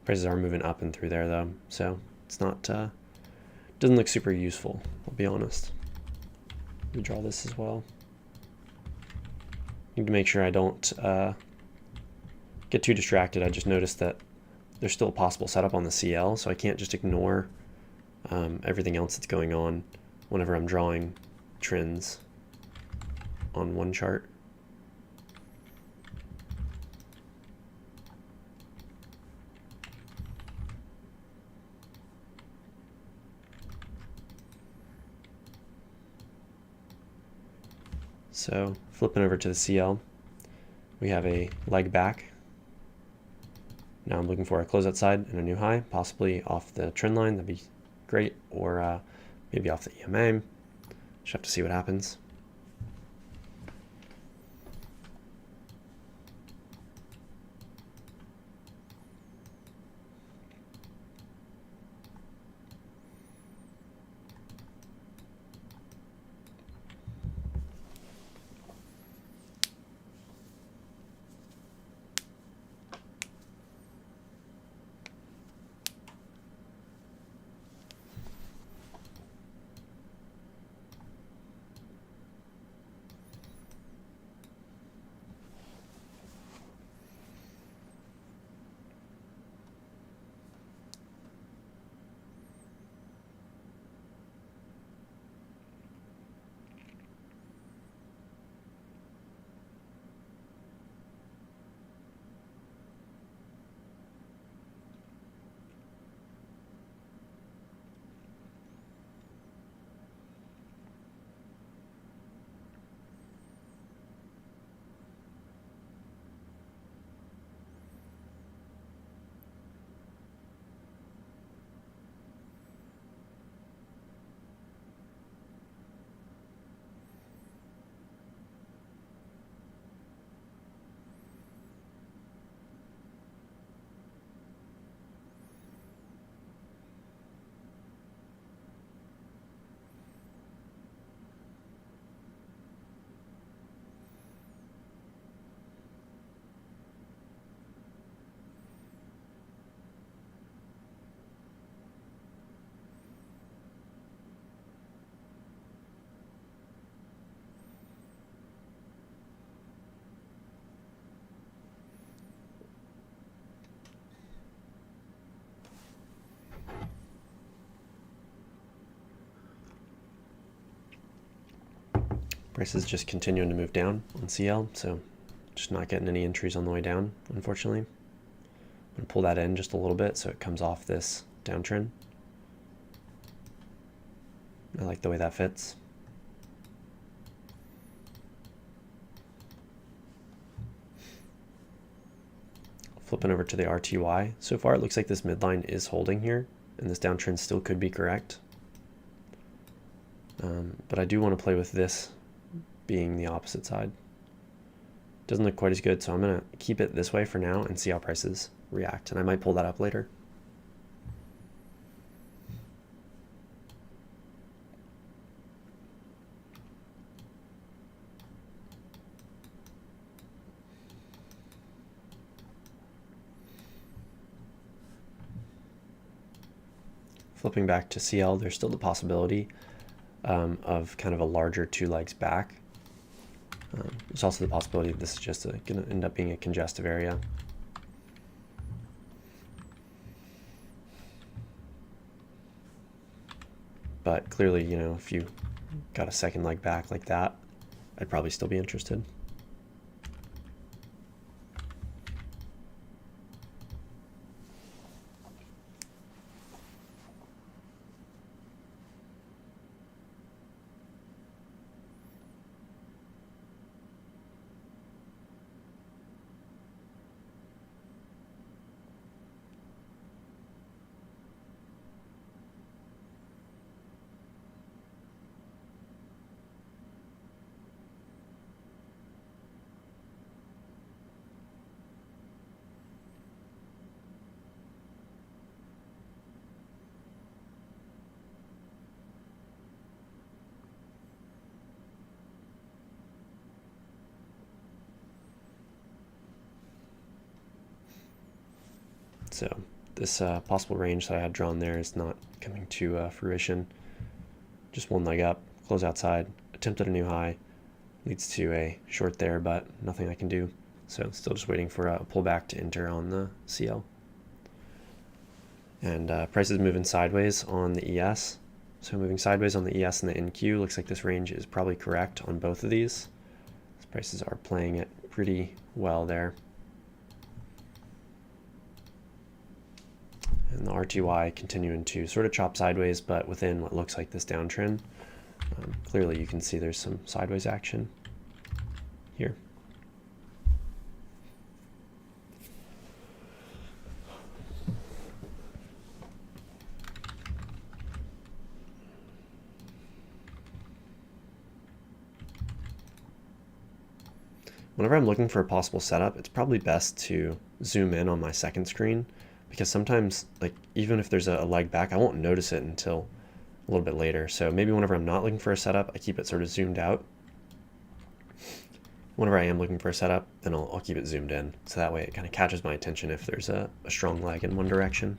Prices are moving up and through there though, so it's not, doesn't look super useful, I'll be honest. Let me draw this as well. Need to make sure I don't get too distracted. I just noticed that there's still a possible setup on the CL, so I can't just ignore everything else that's going on whenever I'm drawing trends on one chart. So flipping over to the CL, we have a leg back. Now I'm looking for a closeout side and a new high, possibly off the trend line, that'd be great, or maybe off the EMA. Just have to see what happens. Price is just continuing to move down on CL, so just not getting any entries on the way down, unfortunately. I'm going to pull that in just a little bit so it comes off this downtrend. I like the way that fits. Flipping over to the RTY. So far it looks like this midline is holding here, and this downtrend still could be correct. But I do want to play with this being the opposite side. Doesn't look quite as good, so I'm going to keep it this way for now and see how prices react, and I might pull that up later. Flipping back to CL, there's still the possibility of kind of a larger two legs back. There's also the possibility that this is just going to end up being a congestive area. But clearly, you know, if you got a second leg back like that, I'd probably still be interested. So this possible range that I had drawn there is not coming to fruition. Just one leg up, close outside, attempted a new high, leads to a short there, but nothing I can do. So still just waiting for a pullback to enter on the CL. And price is moving sideways on the ES. So moving sideways on the ES and the NQ. Looks like this range is probably correct on both of these. These prices are playing it pretty well there. And the RTY continuing to sort of chop sideways, but within what looks like this downtrend. Clearly you can see there's some sideways action here. Whenever I'm looking for a possible setup, it's probably best to zoom in on my second screen, because sometimes, like, even if there's a leg back, I won't notice it until a little bit later. So maybe whenever I'm not looking for a setup, I keep it sort of zoomed out. Whenever I am looking for a setup, then I'll keep it zoomed in. So that way it kind of catches my attention if there's a strong leg in one direction.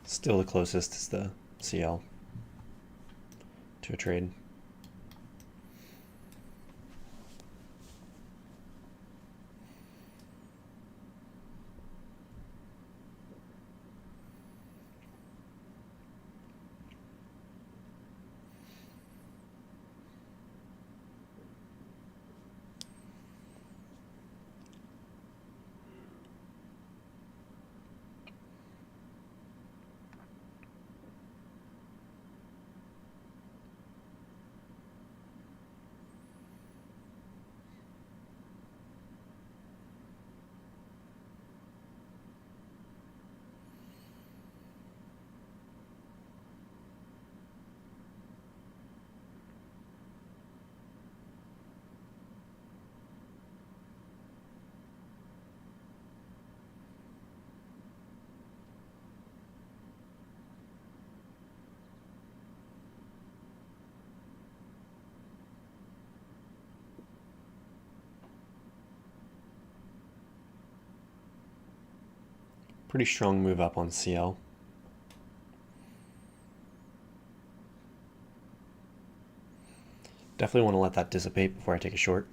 Still the closest is the CL to a trade. Pretty strong move up on CL. Definitely want to let that dissipate before I take a short.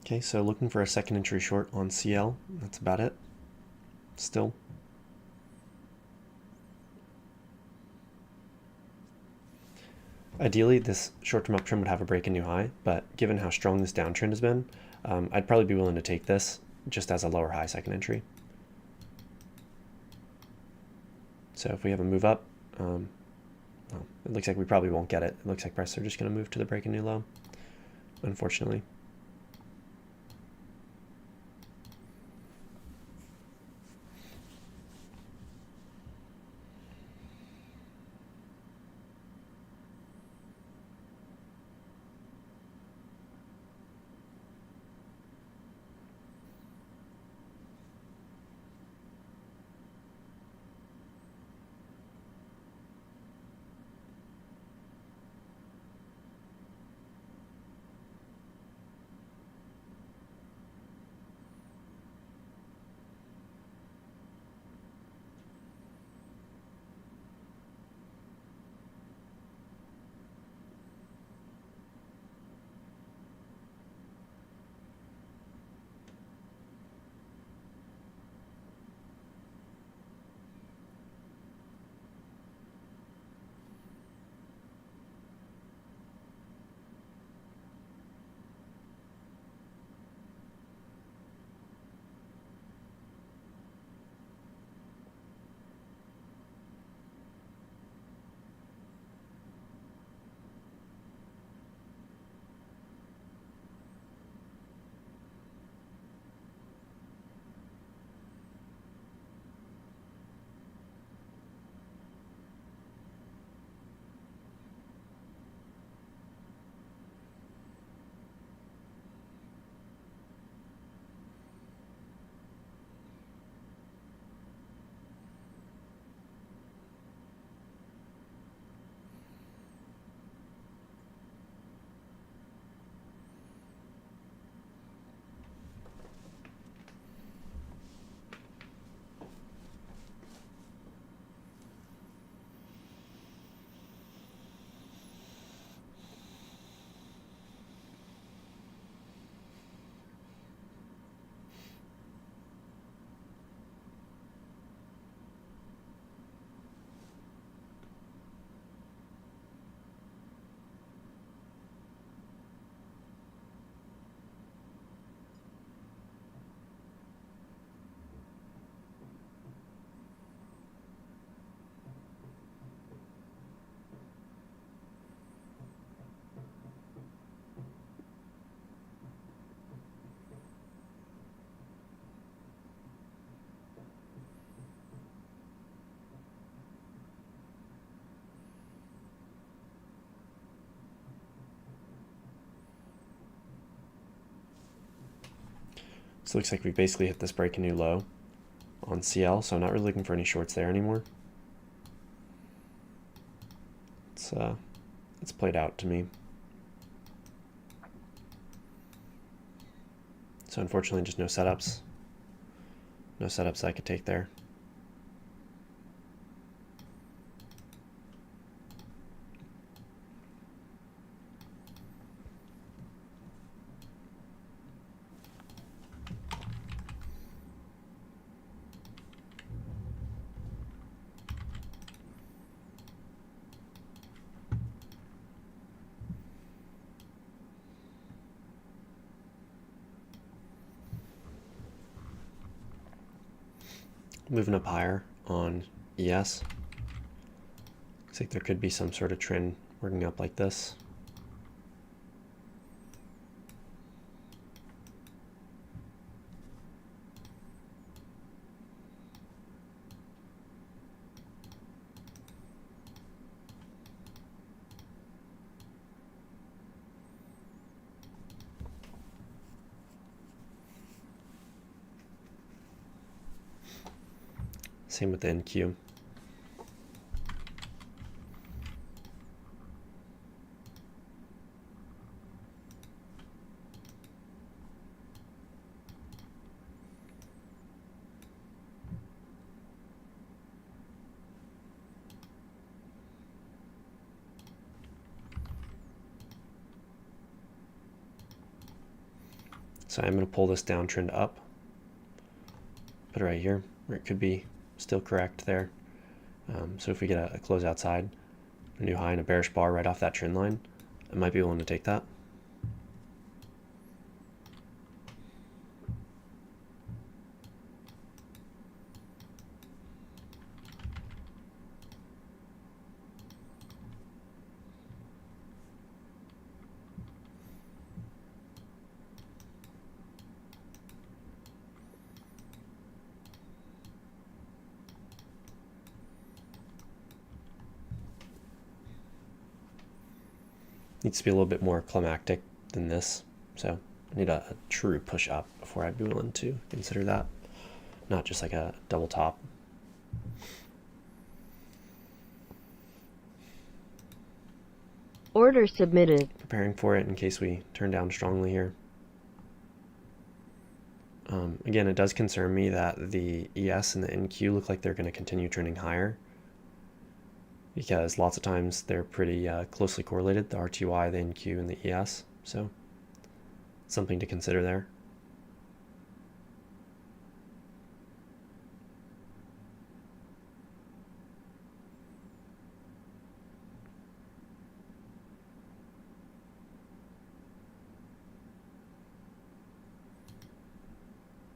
Okay, so looking for a second entry short on CL. That's about it. Still. Ideally, this short-term uptrend would have a break a new high, but given how strong this downtrend has been, I'd probably be willing to take this just as a lower high second entry. So if we have a move up, well, it looks like we probably won't get it. It looks like prices are just going to move to the break a new low, unfortunately. So it looks like we basically hit this break a new low on CL, so I'm not really looking for any shorts there anymore. It's played out to me. So unfortunately, just no setups. No setups I could take there. Moving up higher on ES. Looks like there could be some sort of trend working up like this. Same with the NQ. So I'm going to pull this downtrend up, put it right here, where it could be still correct there. So if we get a close outside, a new high and a bearish bar right off that trend line, I might be willing to take that. Needs to be a little bit more climactic than this. So I need a true push up before I'd be willing to consider that. Not just like a double top. Order submitted. Preparing for it in case we turn down strongly here. Again, it does concern me that the ES and the NQ look like they're going to continue trending higher, because lots of times they're pretty closely correlated, the RTY, the NQ, and the ES. So something to consider there.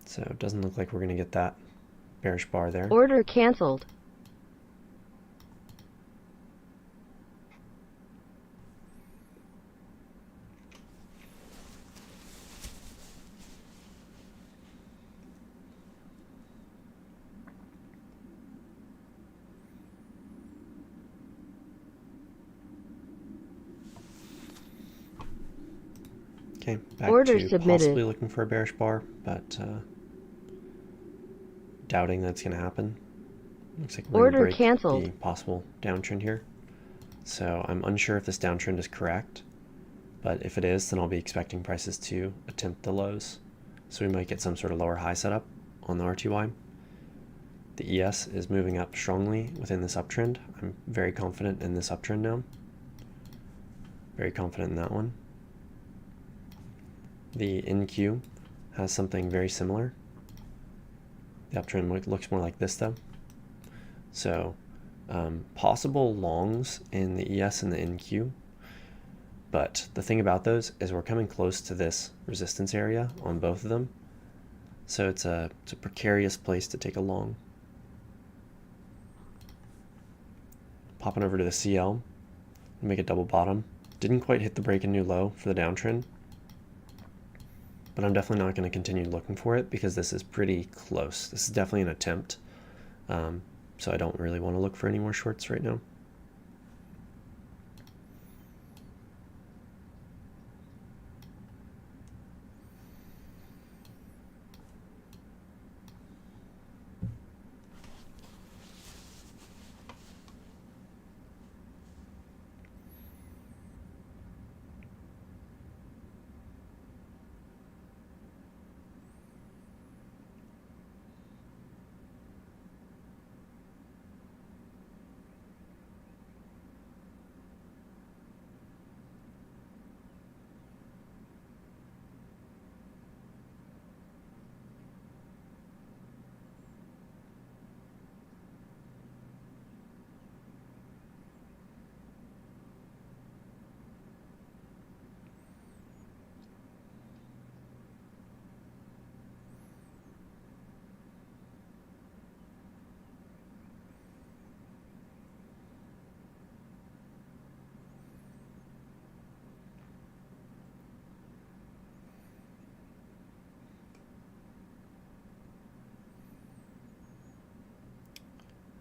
So it doesn't look like we're going to get that bearish bar there. Order canceled. Okay, back Order to submitted. possibly looking for a bearish bar, but doubting that's going to happen. Looks like we're going to Order break canceled. the possible downtrend here. So I'm unsure if this downtrend is correct, but if it is, then I'll be expecting prices to attempt the lows. So we might get some sort of lower high setup on the RTY. The ES is moving up strongly within this uptrend. I'm very confident in this uptrend now. Very confident in that one. The NQ has something very similar. The uptrend looks more like this though. So possible longs in the ES and the NQ. But the thing about those is we're coming close to this resistance area on both of them. So it's a precarious place to take a long. Popping over to the CL, make a double bottom. Didn't quite hit the break and new low for the downtrend, but I'm definitely not going to continue looking for it because this is pretty close. This is definitely an attempt, so I don't really want to look for any more shorts right now.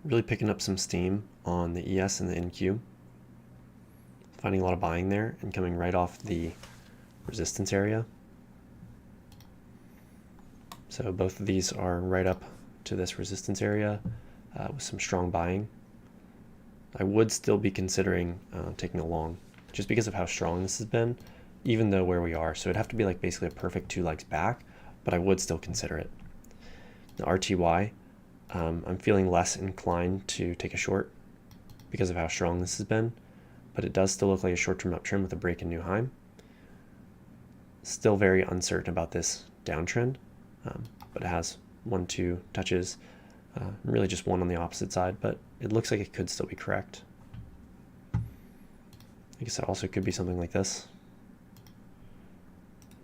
Really picking up some steam on the ES and the NQ. Finding a lot of buying there and coming right off the resistance area. So both of these are right up to this resistance area with some strong buying. I would still be considering taking a long just because of how strong this has been, even though where we are. So it'd have to be like basically a perfect 2 legs back, but I would still consider it. The RTY, I'm feeling less inclined to take a short because of how strong this has been, but it does still look like a short-term uptrend with a break in new high. Still very uncertain about this downtrend, but it has 1-2 touches, really just one on the opposite side, but it looks like it could still be correct. I guess it also could be something like this.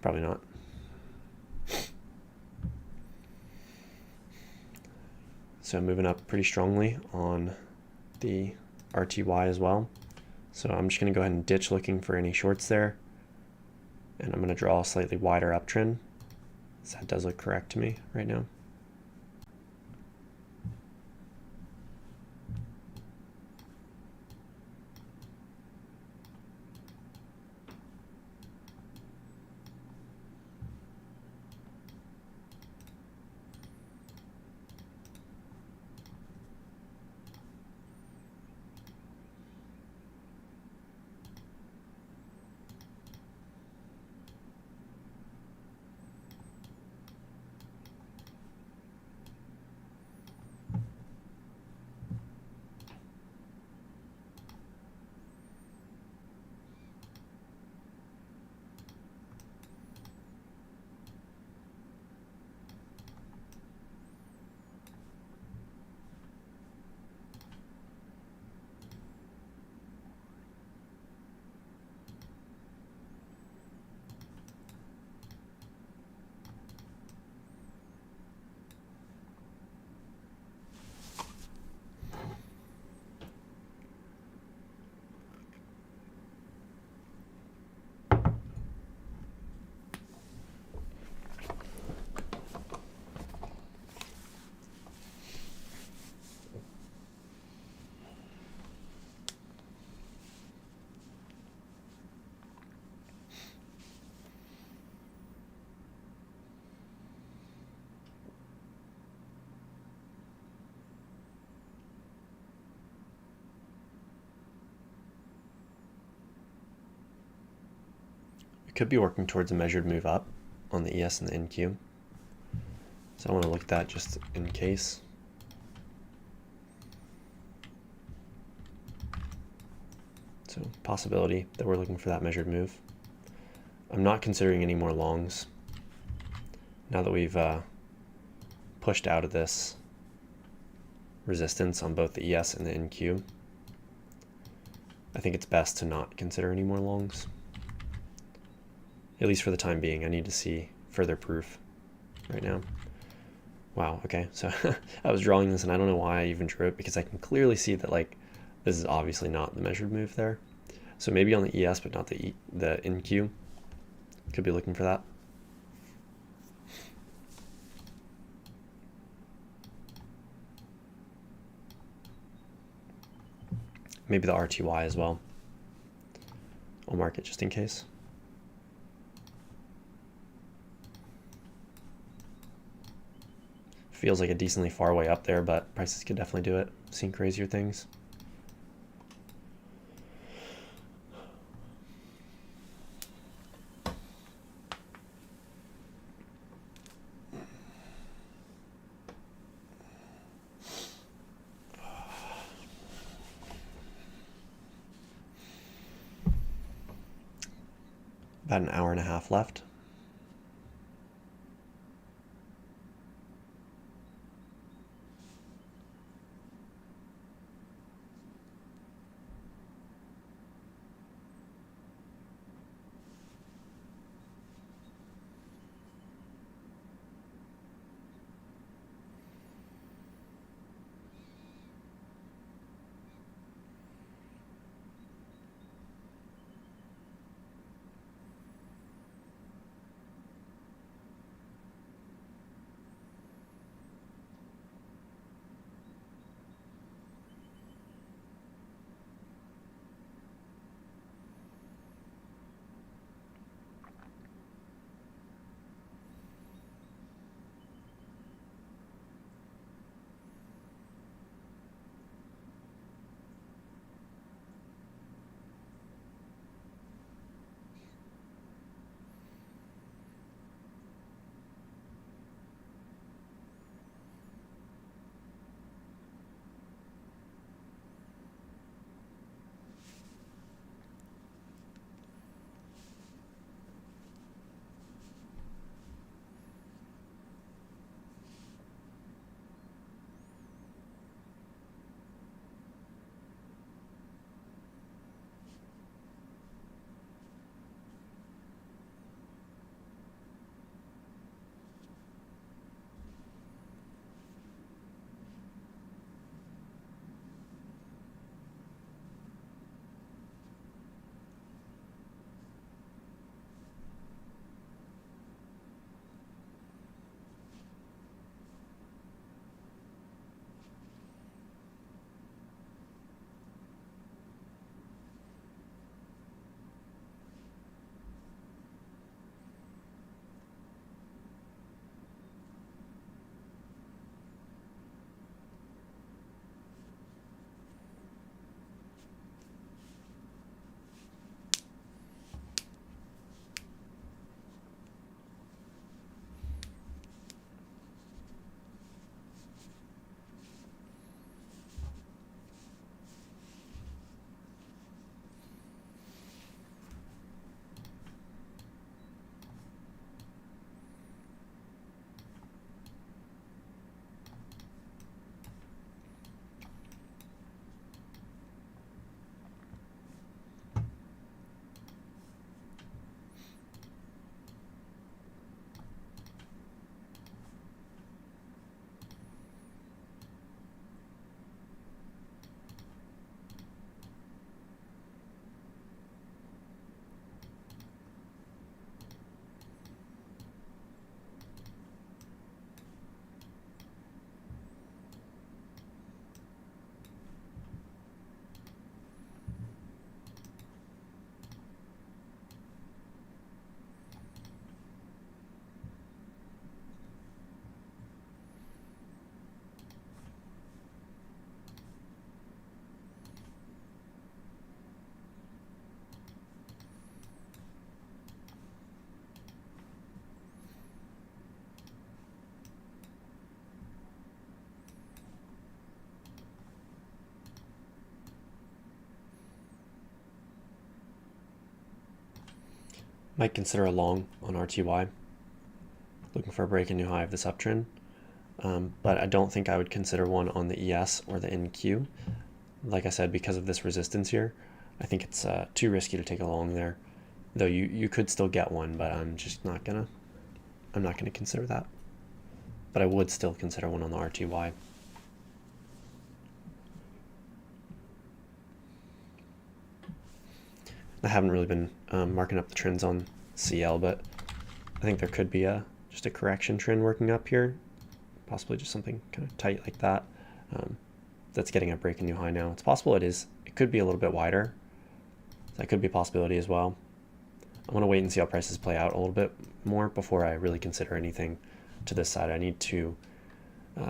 Probably not. So moving up pretty strongly on the RTY as well. So I'm just going to go ahead and ditch looking for any shorts there. And I'm going to draw a slightly wider uptrend. So that does look correct to me right now. Could be working towards a measured move up on the ES and the NQ. So I want to look at that just in case. So possibility that we're looking for that measured move. I'm not considering any more longs now that we've pushed out of this resistance on both the ES and the NQ. I think it's best to not consider any more longs. At least for the time being. I need to see further proof right now. Wow, okay, so I was drawing this and I don't know why I even drew it, because I can clearly see that like this is obviously not the measured move there. So maybe on the ES but not the NQ. Could be looking for that. Maybe the RTY as well. I'll mark it just in case. Feels like a decently far way up there, but prices could definitely do it. Seen crazier things. About an hour and a half left. Might consider a long on RTY, looking for a break and new high of this uptrend. But I don't think I would consider one on the ES or the NQ. Like I said, because of this resistance here, I think it's too risky to take a long there. Though you could still get one, but I'm not gonna consider that. But I would still consider one on the RTY. I haven't really been marking up the trends on CL, but I think there could be just a correction trend working up here, possibly just something kind of tight like that. That's getting a break a new high now. It's possible it could be a little bit wider. That could be a possibility as well. I want to wait and see how prices play out a little bit more before I really consider anything to this side. I need to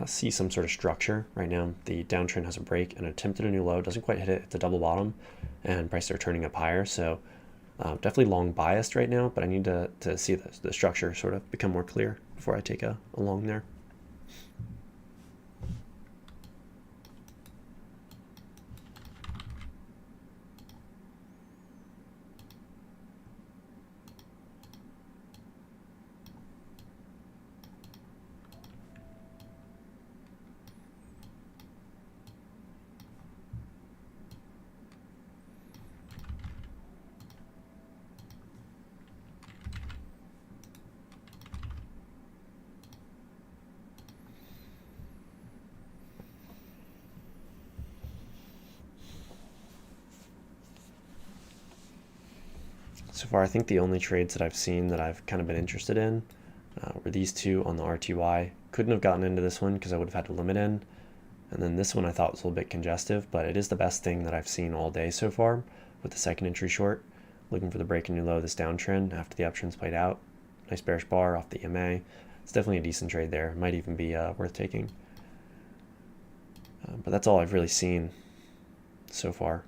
see some sort of structure. Right now, the downtrend has a break and attempted a new low, doesn't quite hit it. It's a double bottom, and prices are turning up higher. So definitely long biased right now, but I need to see the structure sort of become more clear before I take a long there. So far, I think the only trades that I've seen that I've kind of been interested in were these two on the RTY. Couldn't have gotten into this one because I would have had to limit in. And then this one I thought was a little bit congestive, but it is the best thing that I've seen all day so far with the second entry short. Looking for the break and new low of this downtrend after the uptrend's played out. Nice bearish bar off the EMA. It's definitely a decent trade there. Might even be worth taking. But that's all I've really seen so far.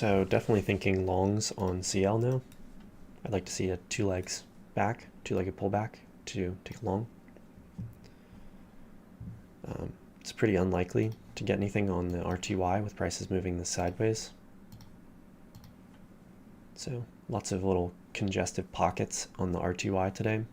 So definitely thinking longs on CL now. I'd like to see a two legs back, two-legged pullback to take a long. It's pretty unlikely to get anything on the RTY with prices moving this sideways. So lots of little congestive pockets on the RTY today.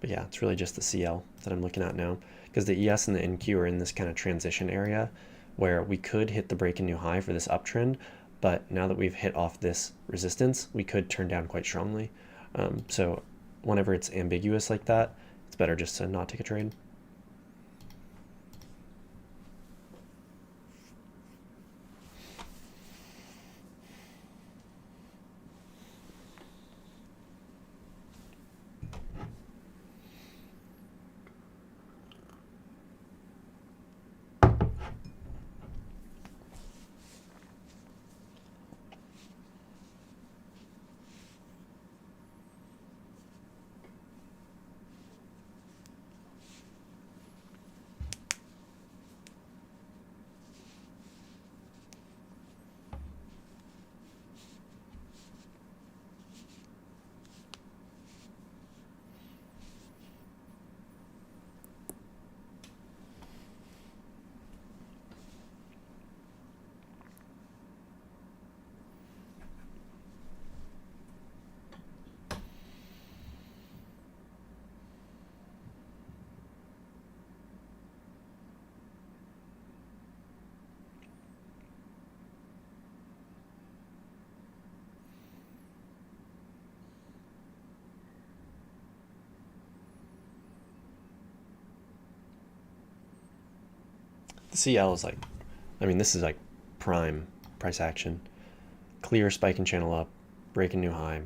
But yeah, it's really just the CL that I'm looking at now, because the ES and the NQ are in this kind of transition area where we could hit the break and new high for this uptrend, but now that we've hit off this resistance, we could turn down quite strongly. So whenever it's ambiguous like that, it's better just to not take a trade. The CL is like, I mean, this is like prime price action. Clear spike and channel up, break a new high,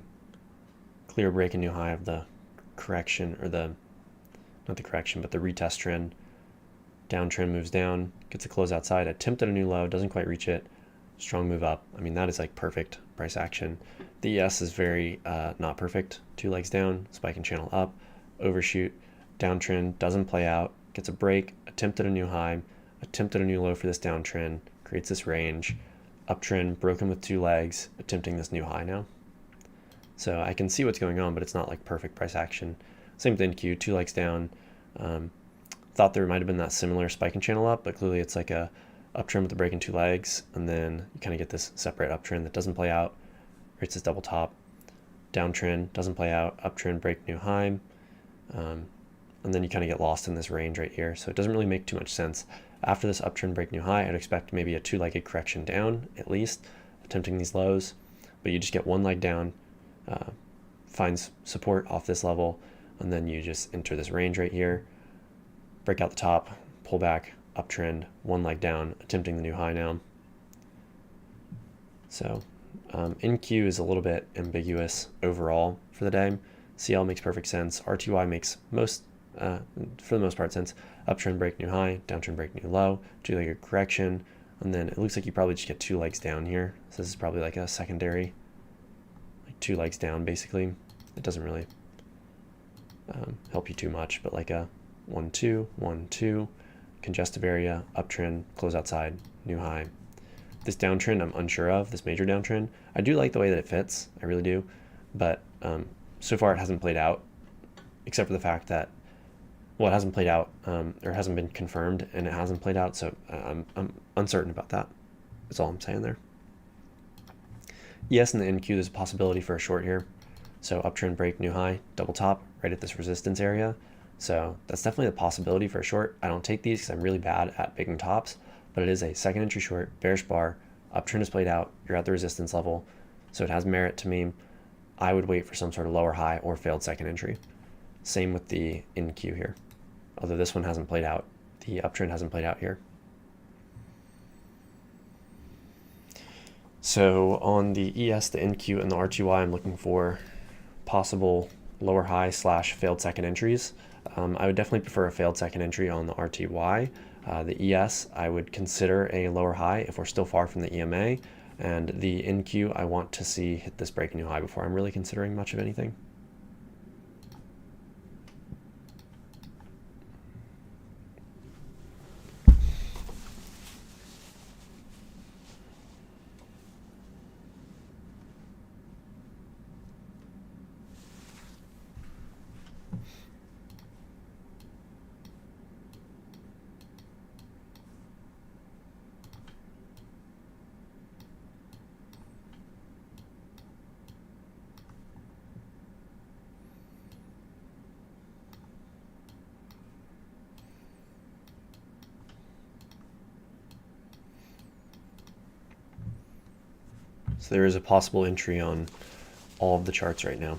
clear break a new high of the correction, or the, not the correction, but the retest trend. Downtrend moves down, gets a close outside, attempt at a new low, doesn't quite reach it, strong move up. I mean, that is like perfect price action. The ES is very not perfect. Two legs down, spike and channel up, overshoot, downtrend, doesn't play out, gets a break, attempt at a new high, attempt at a new low for this downtrend, creates this range, uptrend, broken with two legs, attempting this new high now. So I can see what's going on, but it's not like perfect price action. Same with NQ, two legs down. Thought there might have been that similar spike and channel up, but clearly it's like a uptrend with a break in two legs, and then you kind of get this separate uptrend that doesn't play out, creates this double top, downtrend, doesn't play out, uptrend, break new high, and then you kind of get lost in this range right here. So it doesn't really make too much sense. After this uptrend, break new high, I'd expect maybe a two-legged correction down at least, attempting these lows, but you just get one leg down, finds support off this level, and then you just enter this range right here, break out the top, pull back, uptrend, one leg down, attempting the new high now. So NQ is a little bit ambiguous overall for the day. CL makes perfect sense. RTY makes for the most part sense. Uptrend, break new high, downtrend, break new low, two-legged correction, and then it looks like you probably just get two legs down here. So this is probably like a secondary, like two legs down basically. It doesn't really help you too much, but like a 1-2, 1-2, congestive area, uptrend, close outside, new high. This downtrend I'm unsure of, this major downtrend. I do like the way that it fits, I really do, but so far it hasn't played out, except for the fact that, well, it hasn't played out, or hasn't been confirmed, and it hasn't played out, so I'm uncertain about that. That's all I'm saying there. Yes, in the NQ there's a possibility for a short here. So uptrend, break, new high, double top, right at this resistance area. So that's definitely the possibility for a short. I don't take these because I'm really bad at picking tops, but it is a second entry short, bearish bar, uptrend is played out, you're at the resistance level, so it has merit to me. I would wait for some sort of lower high or failed second entry. Same with the NQ here. Although this one hasn't played out, the uptrend hasn't played out here. So on the ES, the NQ, and the RTY, I'm looking for possible lower high / failed second entries. I would definitely prefer a failed second entry on the RTY. The ES, I would consider a lower high if we're still far from the EMA. And the NQ, I want to see hit this break new high before I'm really considering much of anything. So there is a possible entry on all of the charts right now.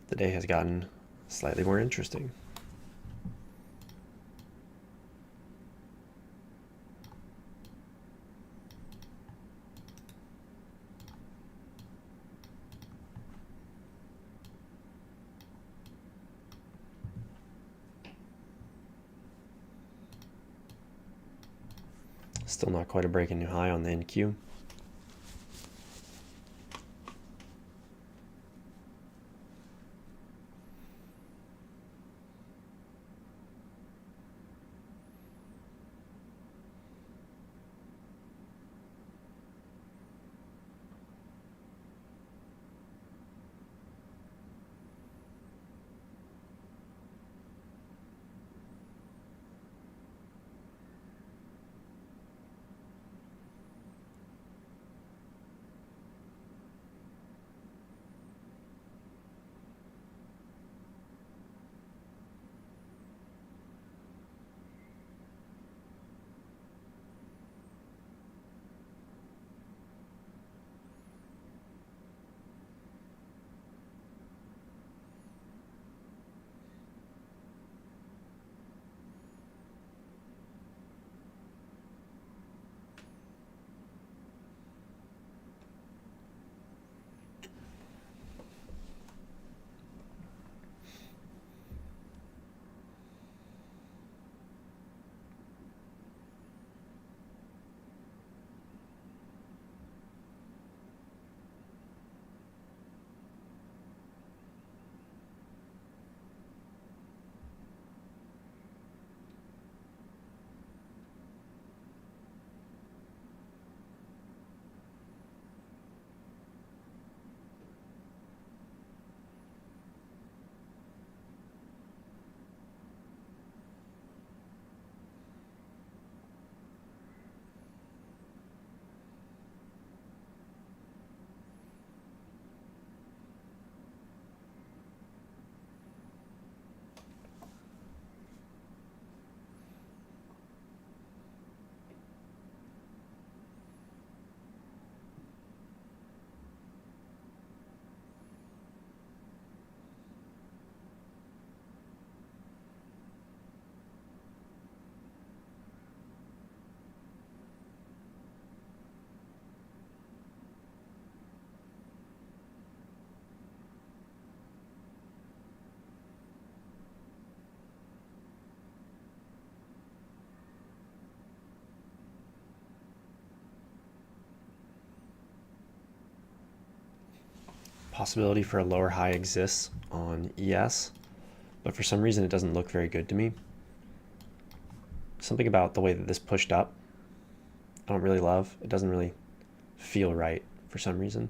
The day has gotten slightly more interesting. Still not quite a break-in new high on the NQ. Possibility for a lower high exists on ES, but for some reason it doesn't look very good to me. Something about the way that this pushed up, I don't really love. It doesn't really feel right for some reason.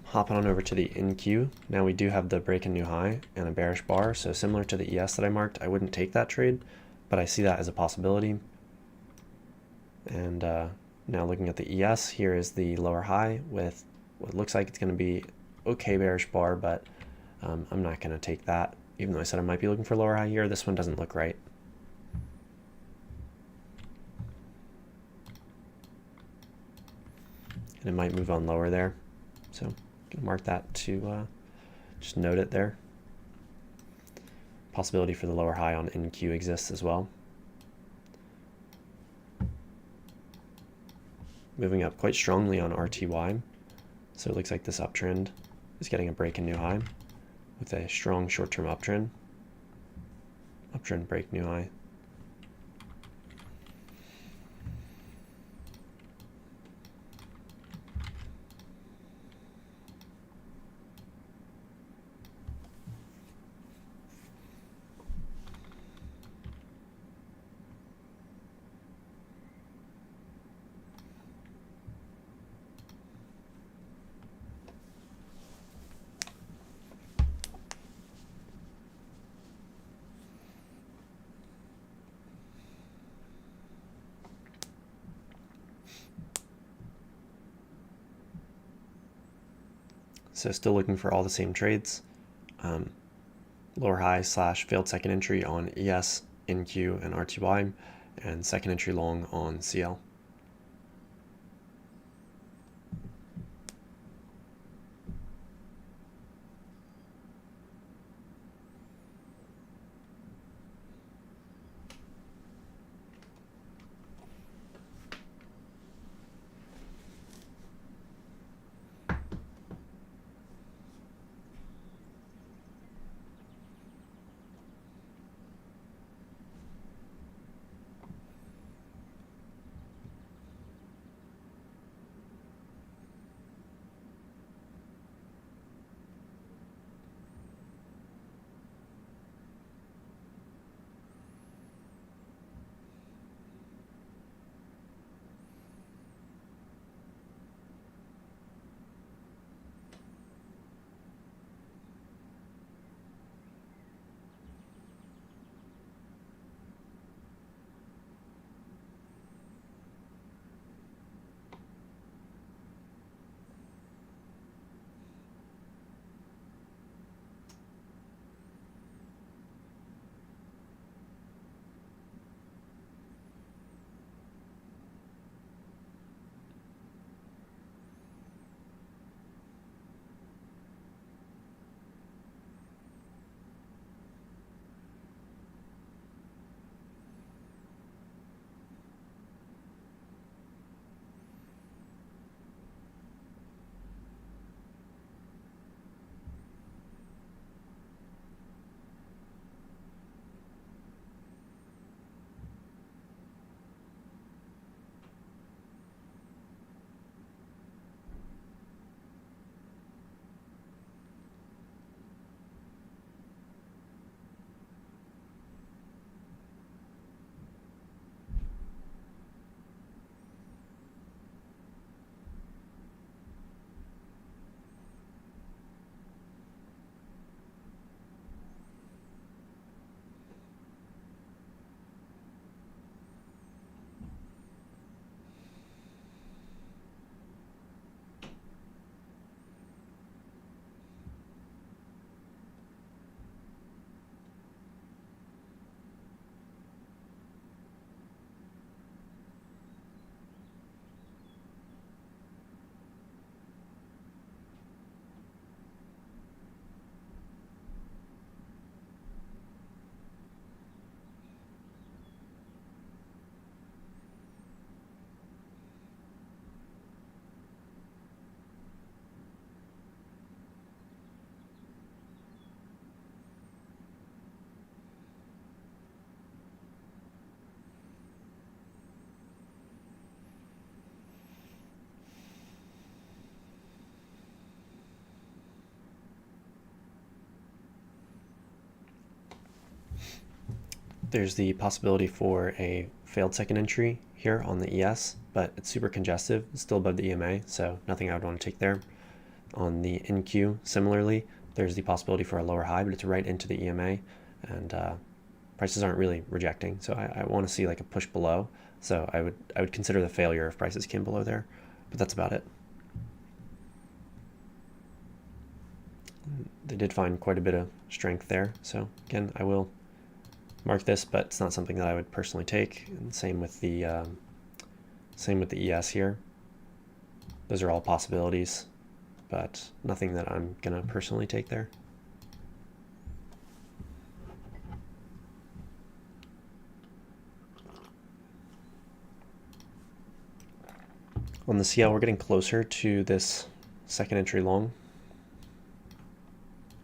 Hopping on over to the NQ. Now we do have the break in new high and a bearish bar, so similar to the ES that I marked, I wouldn't take that trade, but I see that as a possibility. And now looking at the ES, here is the lower high with what looks like it's going to be okay bearish bar, but I'm not going to take that. Even though I said I might be looking for lower high here, this one doesn't look right. And it might move on lower there, so mark that to just note it there. Possibility for the lower high on NQ exists as well. Moving up quite strongly on RTY, so it looks like this uptrend is getting a break in new high with a strong short-term uptrend. Uptrend break new high. So still looking for all the same trades. Lower high / failed second entry on ES, NQ, and RTY, and second entry long on CL. There's the possibility for a failed second entry here on the ES, but it's super congestive. It's still above the EMA, so nothing I would want to take there. On the NQ, similarly, there's the possibility for a lower high, but it's right into the EMA, and prices aren't really rejecting. So I want to see like a push below. So I would consider the failure if prices came below there, but that's about it. They did find quite a bit of strength there. So again, I will mark this, but it's not something that I would personally take. And same with the ES here. Those are all possibilities, but nothing that I'm gonna personally take there. On the CL, we're getting closer to this second entry long.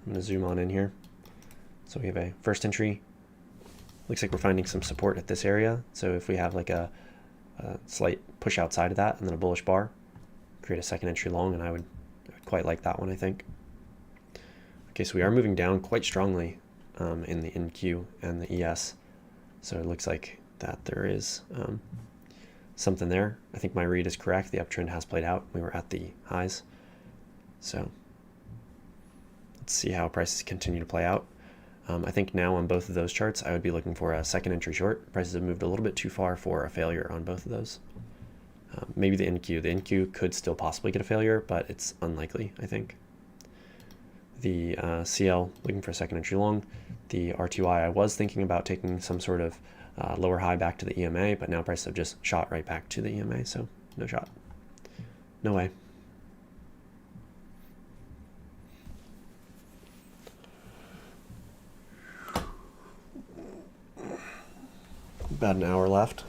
I'm gonna zoom on in here. So we have a first entry. Looks like we're finding some support at this area. So if we have like a slight push outside of that and then a bullish bar, create a second entry long, and I would quite like that one, I think. Okay, so we are moving down quite strongly in the NQ and the ES. So it looks like that there is something there. I think my read is correct. The uptrend has played out. We were at the highs. So let's see how prices continue to play out. I think now on both of those charts, I would be looking for a second entry short. Prices have moved a little bit too far for a failure on both of those. Maybe the NQ. The NQ could still possibly get a failure, but it's unlikely, I think. the CL looking for a second entry long. The RTY I was thinking about taking some sort of lower high back to the EMA, but now prices have just shot right back to the EMA, so no shot. No way. About an hour left.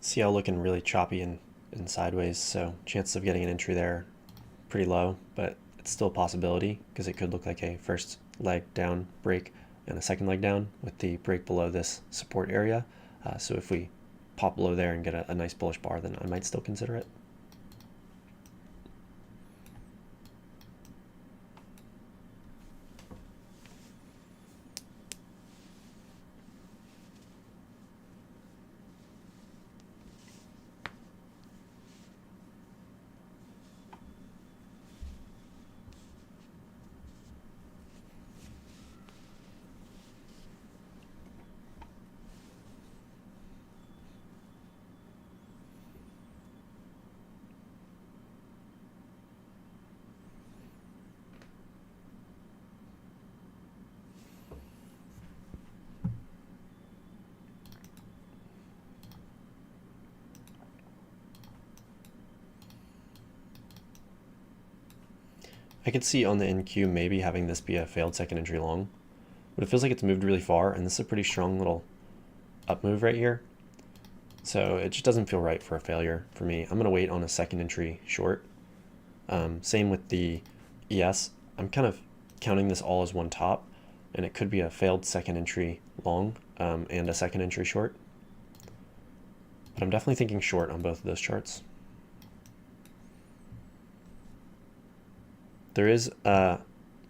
CL looking really choppy and sideways, so chances of getting an entry there pretty low, but it's still a possibility because it could look like a first leg down break and a second leg down with the break below this support area. So if we pop below there and get a nice bullish bar, then I might still consider it. I could see on the NQ maybe having this be a failed second entry long, but it feels like it's moved really far, and this is a pretty strong little up move right here. So it just doesn't feel right for a failure for me. I'm going to wait on a second entry short. Same with the ES. I'm kind of counting this all as one top, and it could be a failed second entry long and a second entry short. But I'm definitely thinking short on both of those charts. There is, I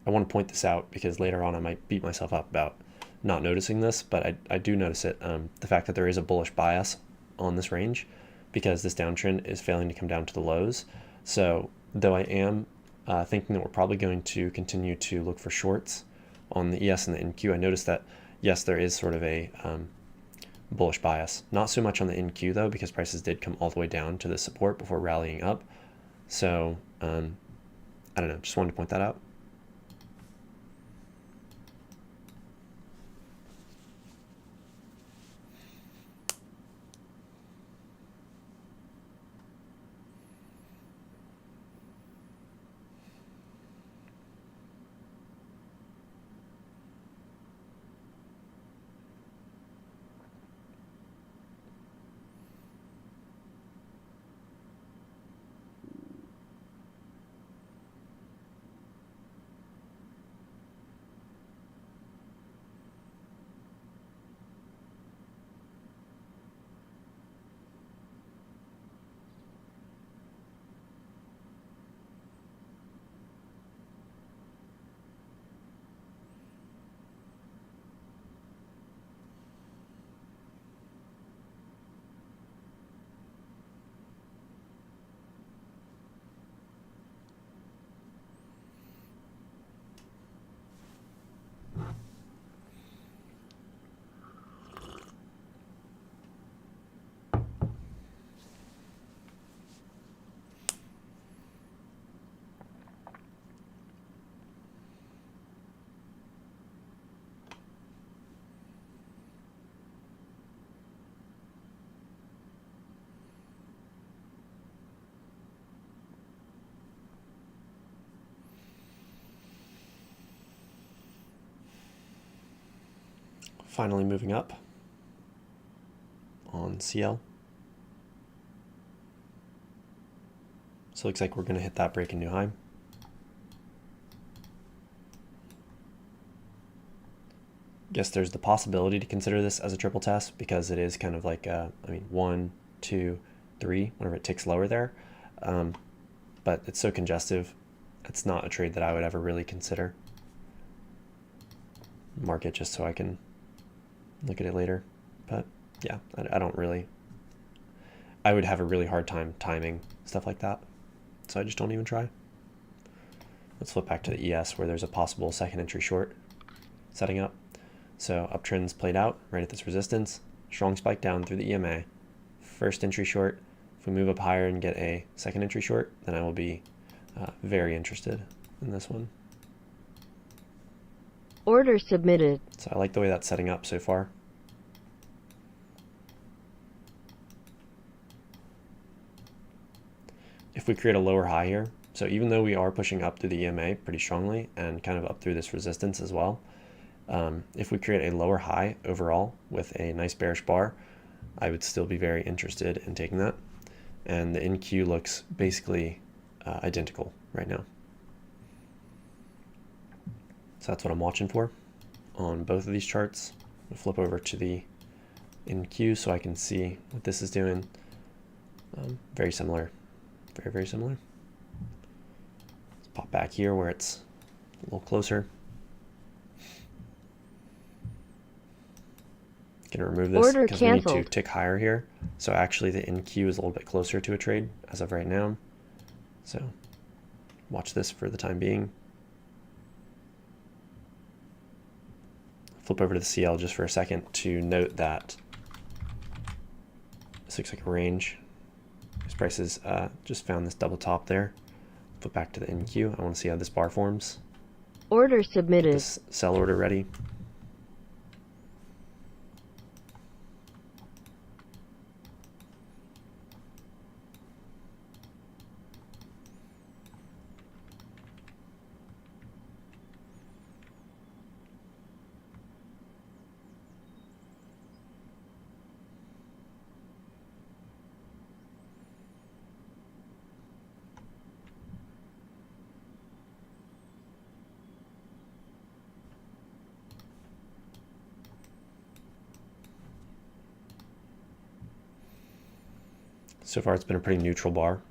want to point this out because later on I might beat myself up about not noticing this, but I do notice it, the fact that there is a bullish bias on this range because this downtrend is failing to come down to the lows. So though I am thinking that we're probably going to continue to look for shorts on the ES and the NQ, I noticed that, yes, there is sort of a bullish bias. Not so much on the NQ though, because prices did come all the way down to the support before rallying up. So I don't know, just wanted to point that out. Finally moving up on CL. So it looks like we're going to hit that break and new high. Guess there's the possibility to consider this as a triple test because it is kind of like, 1, 2, 3, whenever it ticks lower there. But it's so congestive, it's not a trade that I would ever really consider. Mark it just so I can look at it later. But yeah, I don't really, I would have a really hard time timing stuff like that. So I just don't even try. Let's flip back to the ES where there's a possible second entry short setting up. So uptrend's played out right at this resistance, strong spike down through the EMA, first entry short. If we move up higher and get a second entry short, then I will be very interested in this one. Order submitted. So I like the way that's setting up so far. If we create a lower high here, so even though we are pushing up through the EMA pretty strongly and kind of up through this resistance as well, if we create a lower high overall with a nice bearish bar, I would still be very interested in taking that. And the NQ looks basically identical right now. So that's what I'm watching for on both of these charts. I'll flip over to the NQ so I can see what this is doing. Very similar, very similar. Let's pop back here where it's a little closer. Gonna remove this because we need to tick higher here. So actually the NQ is a little bit closer to a trade as of right now. So watch this for the time being. Flip over to the CL just for a second to note that this looks like a range. These prices just found this double top there. Flip back to the NQ. I want to see how this bar forms. Order submitted. This sell order ready. So far it's been a pretty neutral bar.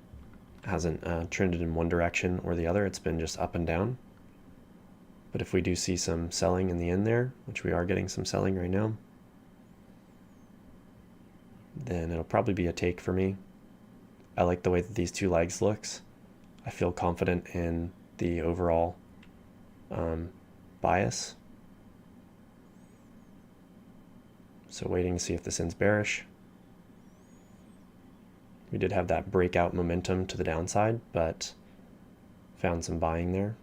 It hasn't trended in one direction or the other. It's been just up and down. But if we do see some selling in the end there, which we are getting some selling right now, then it'll probably be a take for me. I like the way that these two legs looks. I feel confident in the overall bias. So waiting to see if this ends bearish. We did have that breakout momentum to the downside, but found some buying there.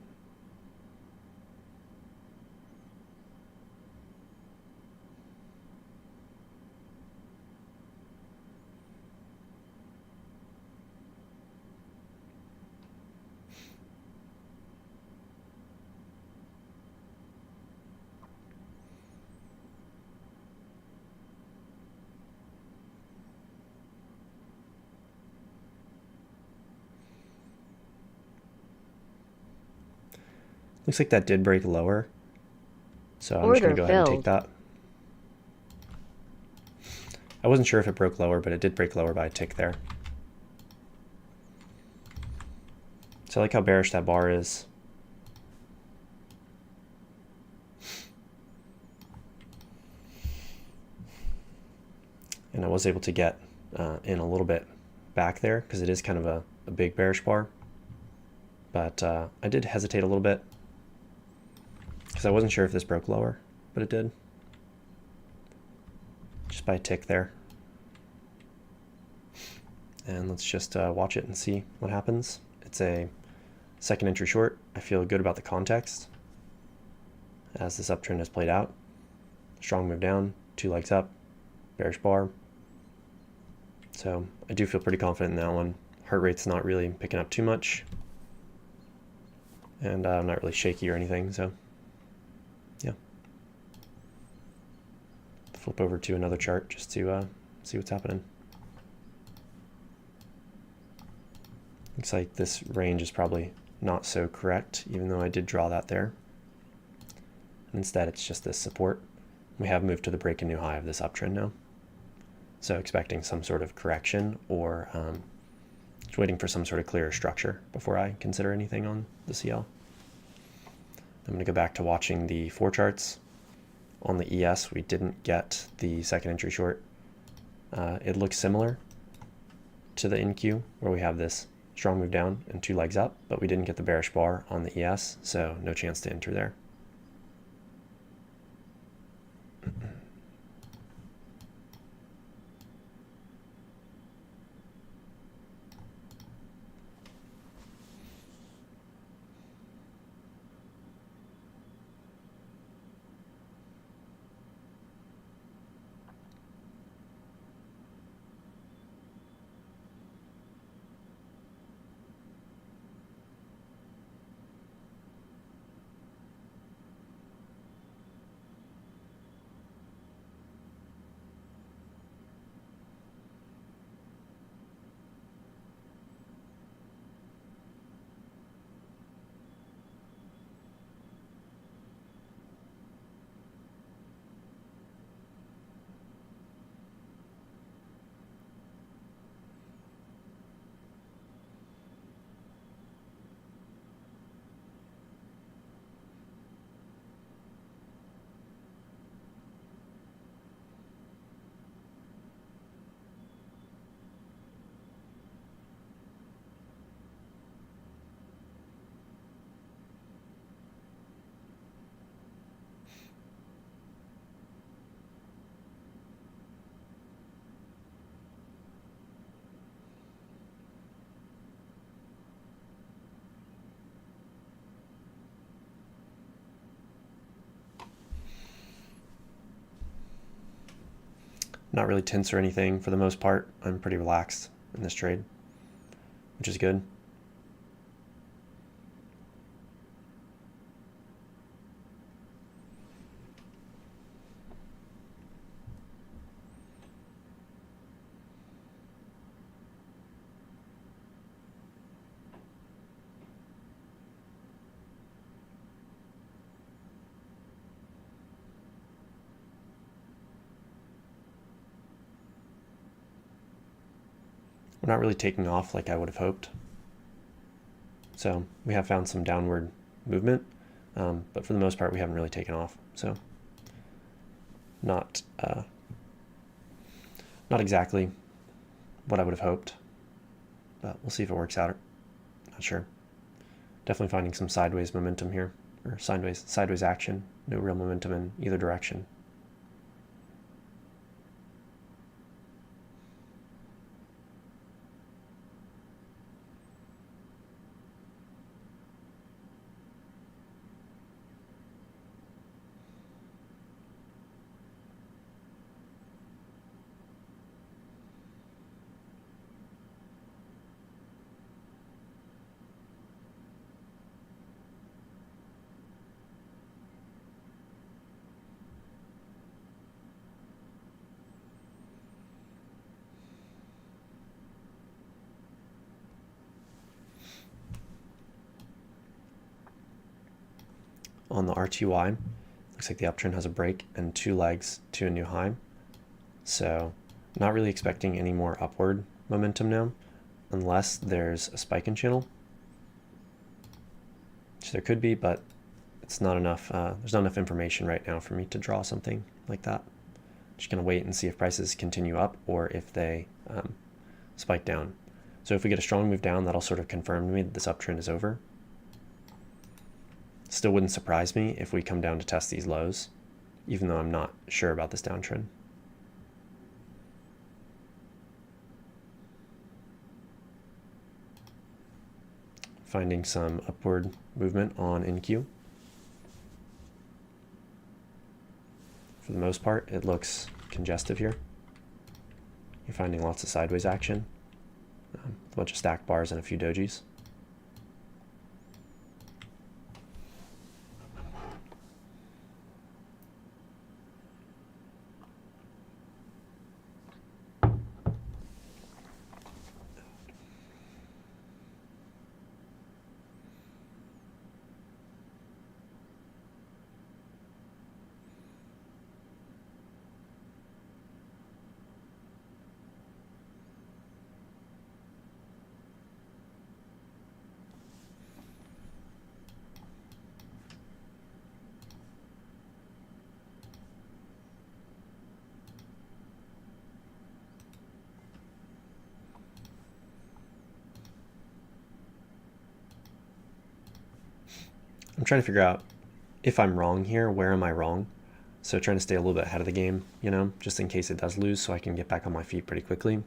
Looks like that did break lower. So I'm just going to go ahead and take that. I wasn't sure if it broke lower, but it did break lower by a tick there. So I like how bearish that bar is. And I was able to get in a little bit back there because it is kind of a big bearish bar. But I did hesitate a little bit because I wasn't sure if this broke lower, but it did. Just by a tick there. And let's just watch it and see what happens. It's a second entry short. I feel good about the context as this uptrend has played out. Strong move down, 2 legs up, bearish bar. So I do feel pretty confident in that one. Heart rate's not really picking up too much. And I'm not really shaky or anything, so yeah. flip over to another chart just to see what's happening. Looks like this range is probably not so correct, even though I did draw that there. And instead, it's just this support. We have moved to the break and new high of this uptrend now. So expecting some sort of correction, or just waiting for some sort of clearer structure before I consider anything on the CL. I'm going to go back to watching the 4 charts. On the ES, we didn't get the second entry short. It looks similar to the NQ, where we have this strong move down and 2 legs up, but we didn't get the bearish bar on the ES, so no chance to enter there. Not really tense or anything for the most part. I'm pretty relaxed in this trade, which is good. We're not really taking off like I would have hoped. So we have found some downward movement, but for the most part we haven't really taken off. So not exactly what I would have hoped, but we'll see if it works out. Not sure. Definitely finding some sideways momentum here, or sideways action. No real momentum in either direction. On the RTY, looks like the uptrend has a break and 2 legs to a new high. So not really expecting any more upward momentum now, unless there's a spike in channel. Which there could be, but it's not enough. There's not enough information right now for me to draw something like that. Just gonna wait and see if prices continue up or if they spike down. So if we get a strong move down, that'll sort of confirm to me that this uptrend is over. Still wouldn't surprise me if we come down to test these lows, even though I'm not sure about this downtrend. Finding some upward movement on NQ. For the most part, it looks congestive here. You're finding lots of sideways action, a bunch of stacked bars and a few dojis. I'm trying to figure out if I'm wrong here, where am I wrong? So trying to stay a little bit ahead of the game, you know, just in case it does lose so I can get back on my feet pretty quickly.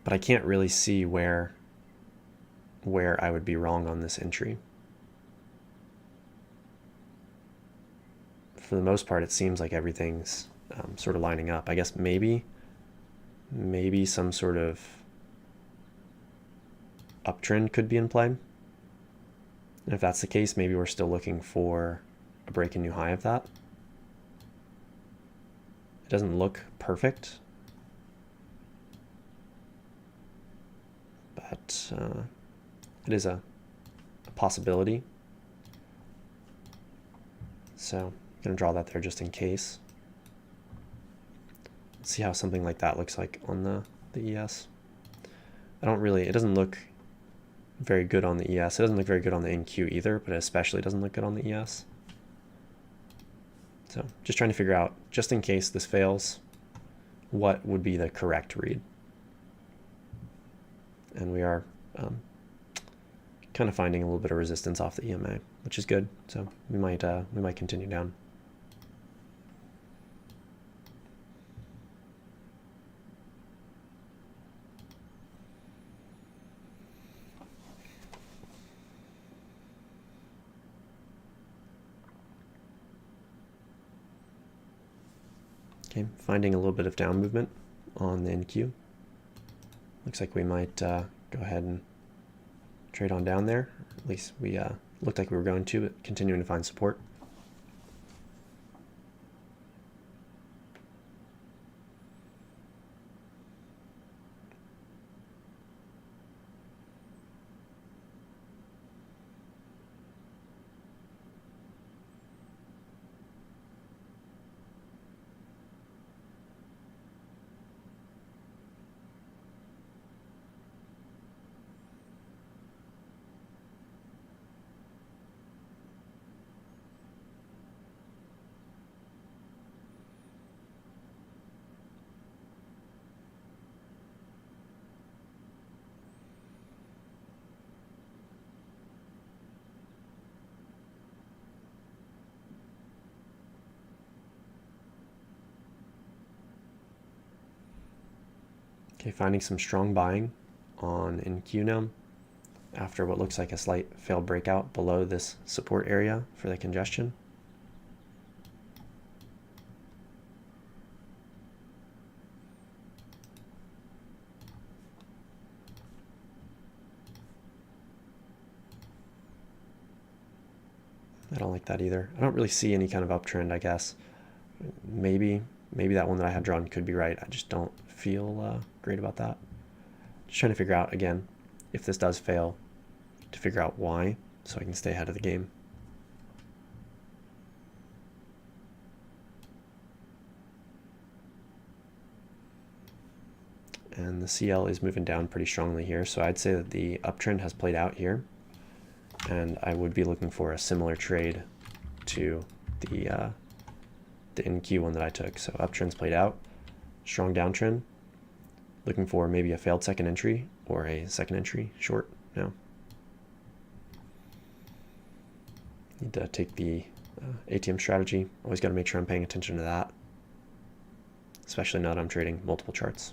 But I can't really see where I would be wrong on this entry. For the most part, it seems like everything's sort of lining up. I guess maybe some sort of uptrend could be in play. And if that's the case, maybe we're still looking for a break and new high of that. It doesn't look perfect, but it is a possibility. So I'm going to draw that there just in case. Let's see how something like that looks like on the ES. It doesn't look very good on the ES. It doesn't look very good on the NQ either, but it especially doesn't look good on the ES. So just trying to figure out, just in case this fails, what would be the correct read. And we are kind of finding a little bit of resistance off the EMA, which is good. So we might continue down. Okay, finding a little bit of down movement on the NQ. Looks like we might go ahead and trade on down there. At least we looked like we were going to, but continuing to find support. Okay, finding some strong buying on NQ now after what looks like a slight failed breakout below this support area for the congestion. I don't like that either. I don't really see any kind of uptrend, I guess. Maybe that one that I had drawn could be right. I just don't feel great about that. Just trying to figure out, again, if this does fail, to figure out why, so I can stay ahead of the game. And the CL is moving down pretty strongly here, so I'd say that the uptrend has played out here, and I would be looking for a similar trade to the NQ one that I took. So uptrend's played out, strong downtrend, looking for maybe a failed second entry or a second entry short now. Need to take the ATM strategy. Always got to make sure I'm paying attention to that, especially now that I'm trading multiple charts.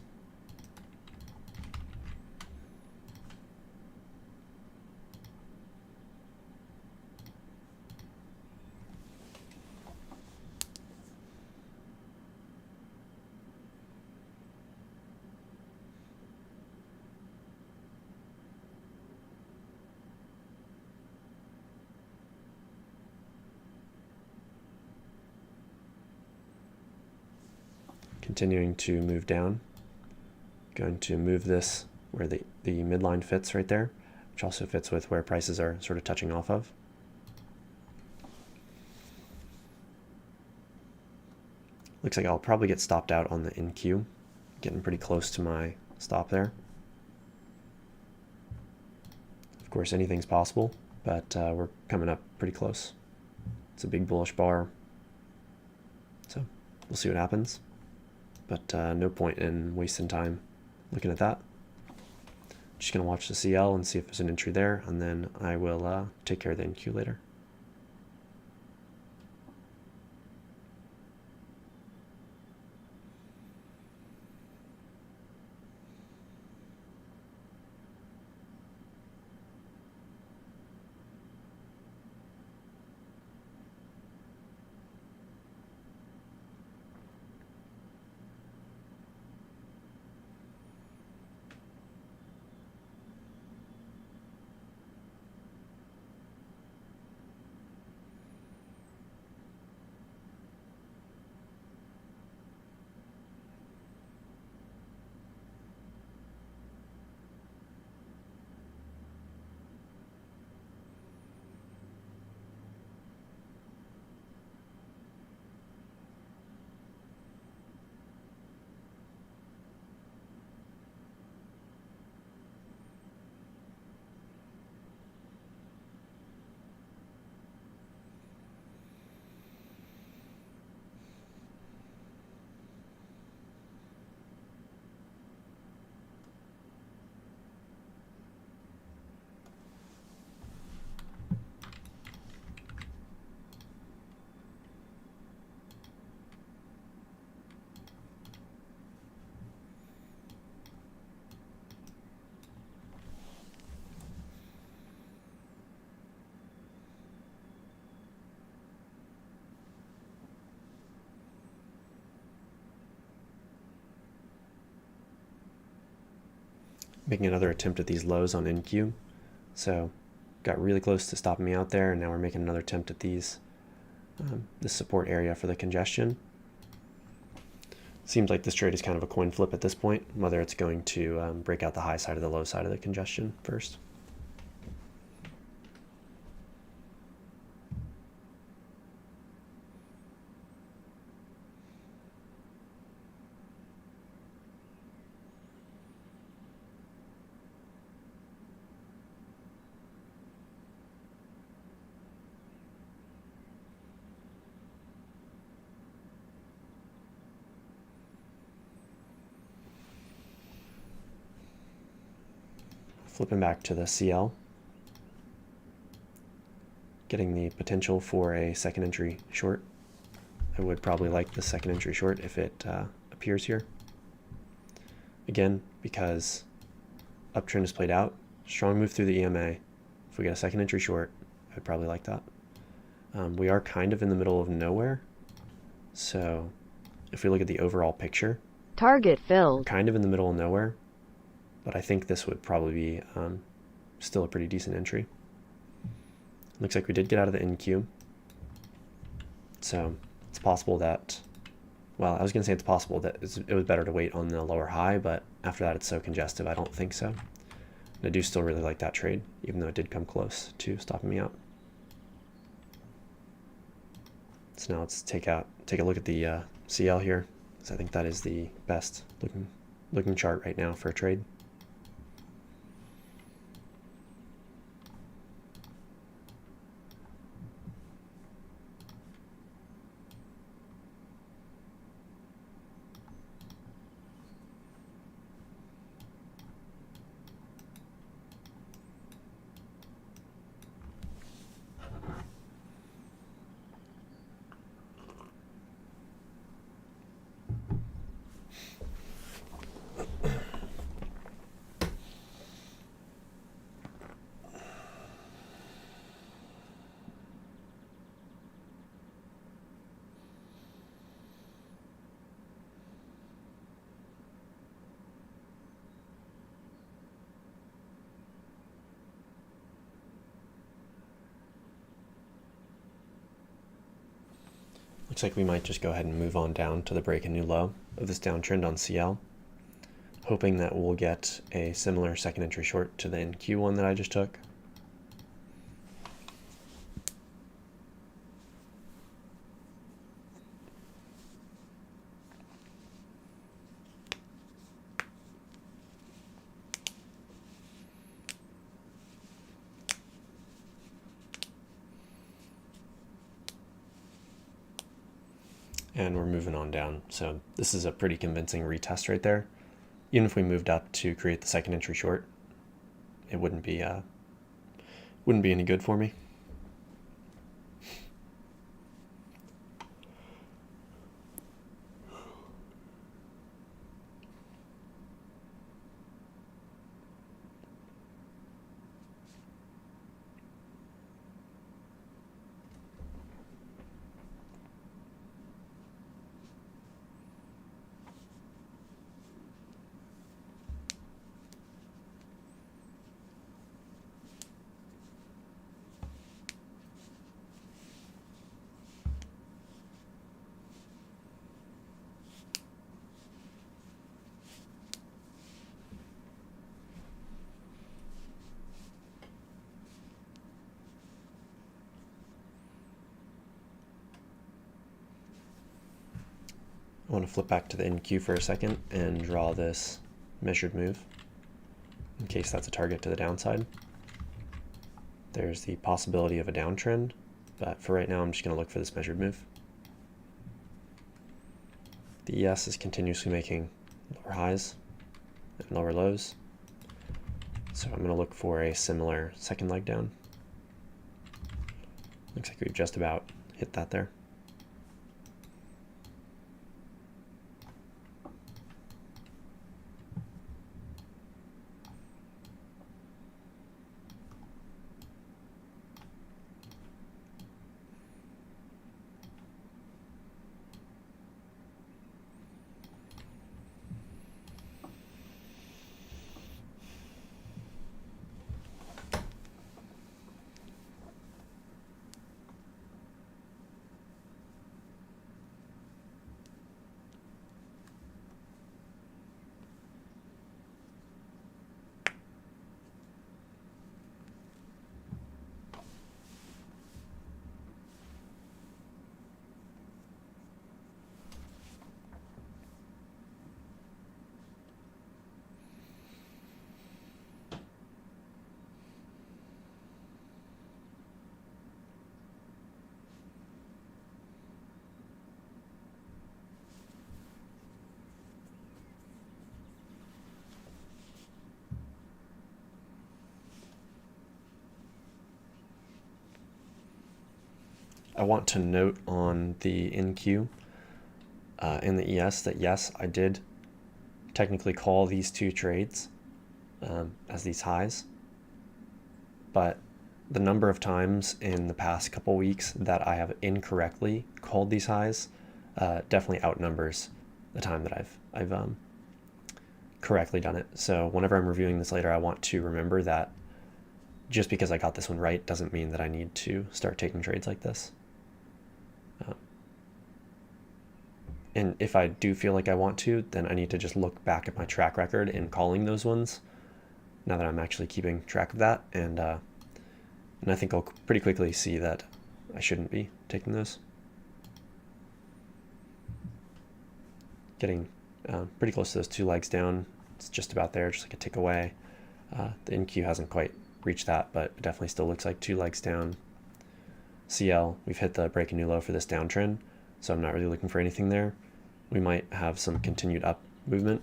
Continuing to move down, going to move this where the midline fits right there, which also fits with where prices are sort of touching off of. Looks like I'll probably get stopped out on the NQ, getting pretty close to my stop there. Of course, anything's possible, but we're coming up pretty close. It's a big bullish bar, so we'll see what happens. But no point in wasting time looking at that. just going to watch the CL and see if there's an entry there, and then I will take care of the NQ later. Making another attempt at these lows on NQ. So got really close to stopping me out there, and now we're making another attempt at these, this support area for the congestion. Seems like this trade is kind of a coin flip at this point, whether it's going to break out the high side or the low side of the congestion first. Flipping back to the CL, getting the potential for a second entry short. I would probably like the second entry short if it appears here. Again, because uptrend is played out, strong move through the EMA. If we get a second entry short, I'd probably like that. We are kind of in the middle of nowhere, so if we look at the overall picture, Target we're filled. kind of in the middle of nowhere. But I think this would probably be still a pretty decent entry. Looks like we did get out of the NQ. So it's possible that, well, I was going to say it's possible that it was better to wait on the lower high, but after that it's so congestive, I don't think so. And I do still really like that trade, even though it did come close to stopping me out. So now let's take a look at the CL here, because I think that is the best looking chart right now for a trade. Looks like we might just go ahead and move on down to the break and new low of this downtrend on CL, hoping that we'll get a similar second entry short to the NQ one that I just took. And we're moving on down. So this is a pretty convincing retest right there. Even if we moved up to create the second entry short, it wouldn't be any good for me. I want to flip back to the NQ for a second and draw this measured move in case that's a target to the downside. There's the possibility of a downtrend, but for right now I'm just going to look for this measured move. The ES is continuously making lower highs and lower lows, so I'm going to look for a similar second leg down. Looks like we've just about hit that there. I want to note on the NQ and the ES that yes, I did technically call these two trades as these highs, but the number of times in the past couple weeks that I have incorrectly called these highs definitely outnumbers the time that I've correctly done it. So whenever I'm reviewing this later, I want to remember that just because I got this one right doesn't mean that I need to start taking trades like this. And if I do feel like I want to, then I need to just look back at my track record in calling those ones, now that I'm actually keeping track of that. And I think I'll pretty quickly see that I shouldn't be taking those. Getting pretty close to those two legs down. It's just about there, just like a tick away. The NQ hasn't quite reached that, but it definitely still looks like 2 legs down. CL, we've hit the break and new low for this downtrend, so I'm not really looking for anything there. We might have some continued up movement,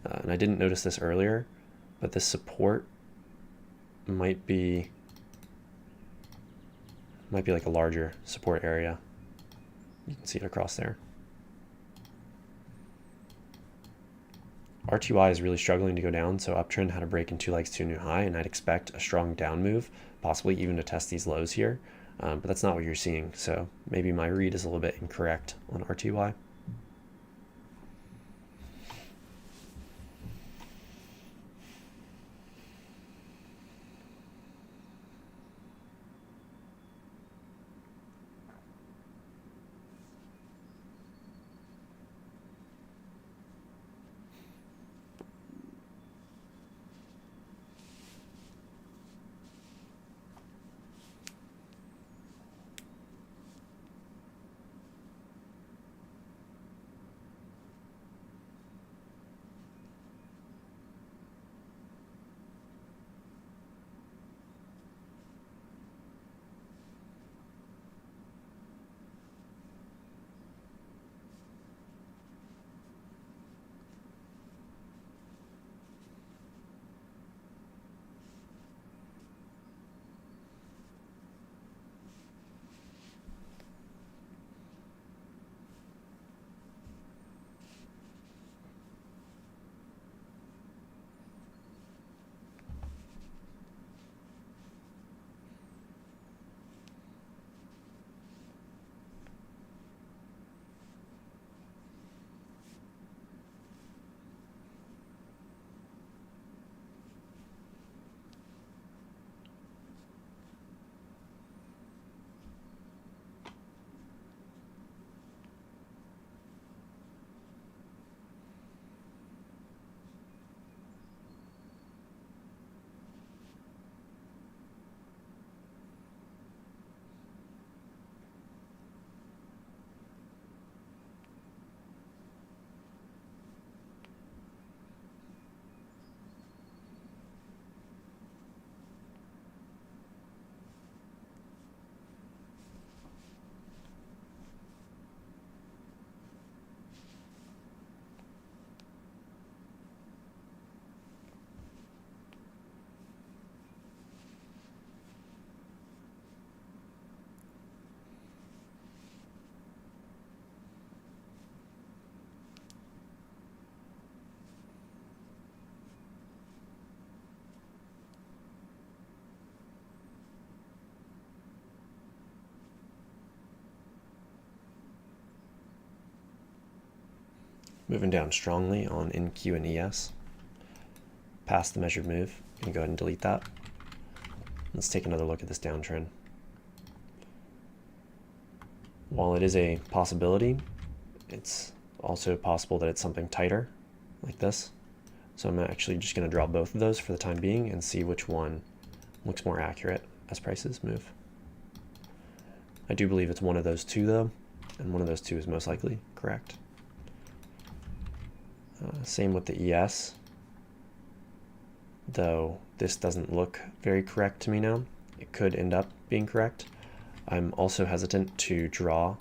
and I didn't notice this earlier, but this support might be like a larger support area. You can see it across there. RTY is really struggling to go down, so uptrend had a break in 2 legs to a new high, and I'd expect a strong down move, possibly even to test these lows here, but that's not what you're seeing, so maybe my read is a little bit incorrect on RTY. moving down strongly on NQ and ES, past the measured move. I'm going to go ahead and delete that. Let's take another look at this downtrend. While it is a possibility, it's also possible that it's something tighter, like this. So I'm actually just going to draw both of those for the time being and see which one looks more accurate as prices move. I do believe it's one of those two though, and one of those two is most likely correct. Same with the ES, though this doesn't look very correct to me now. It could end up being correct. I'm also hesitant to draw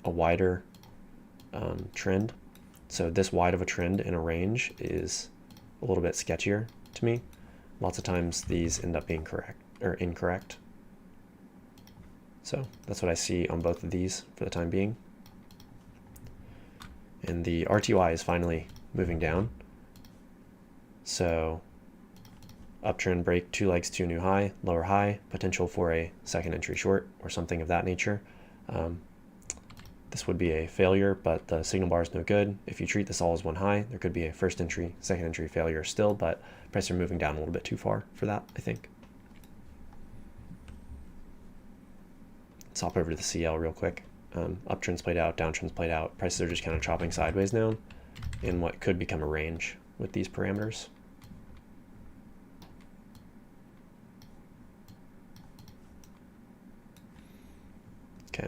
a wider trend. So this wide of a trend in a range is a little bit sketchier to me. Lots of times these end up being correct or incorrect. So that's what I see on both of these for the time being. And the RTY is finally moving down. So uptrend break, 2 legs to a new high, lower high, potential for a second entry short or something of that nature. This would be a failure, but the signal bar is no good. If you treat this all as one high, there could be a first entry, second entry failure still, but prices are moving down a little bit too far for that, I think. Let's hop over to the CL real quick. Uptrends played out, downtrends played out. Prices are just kind of chopping sideways now in what could become a range with these parameters. Okay.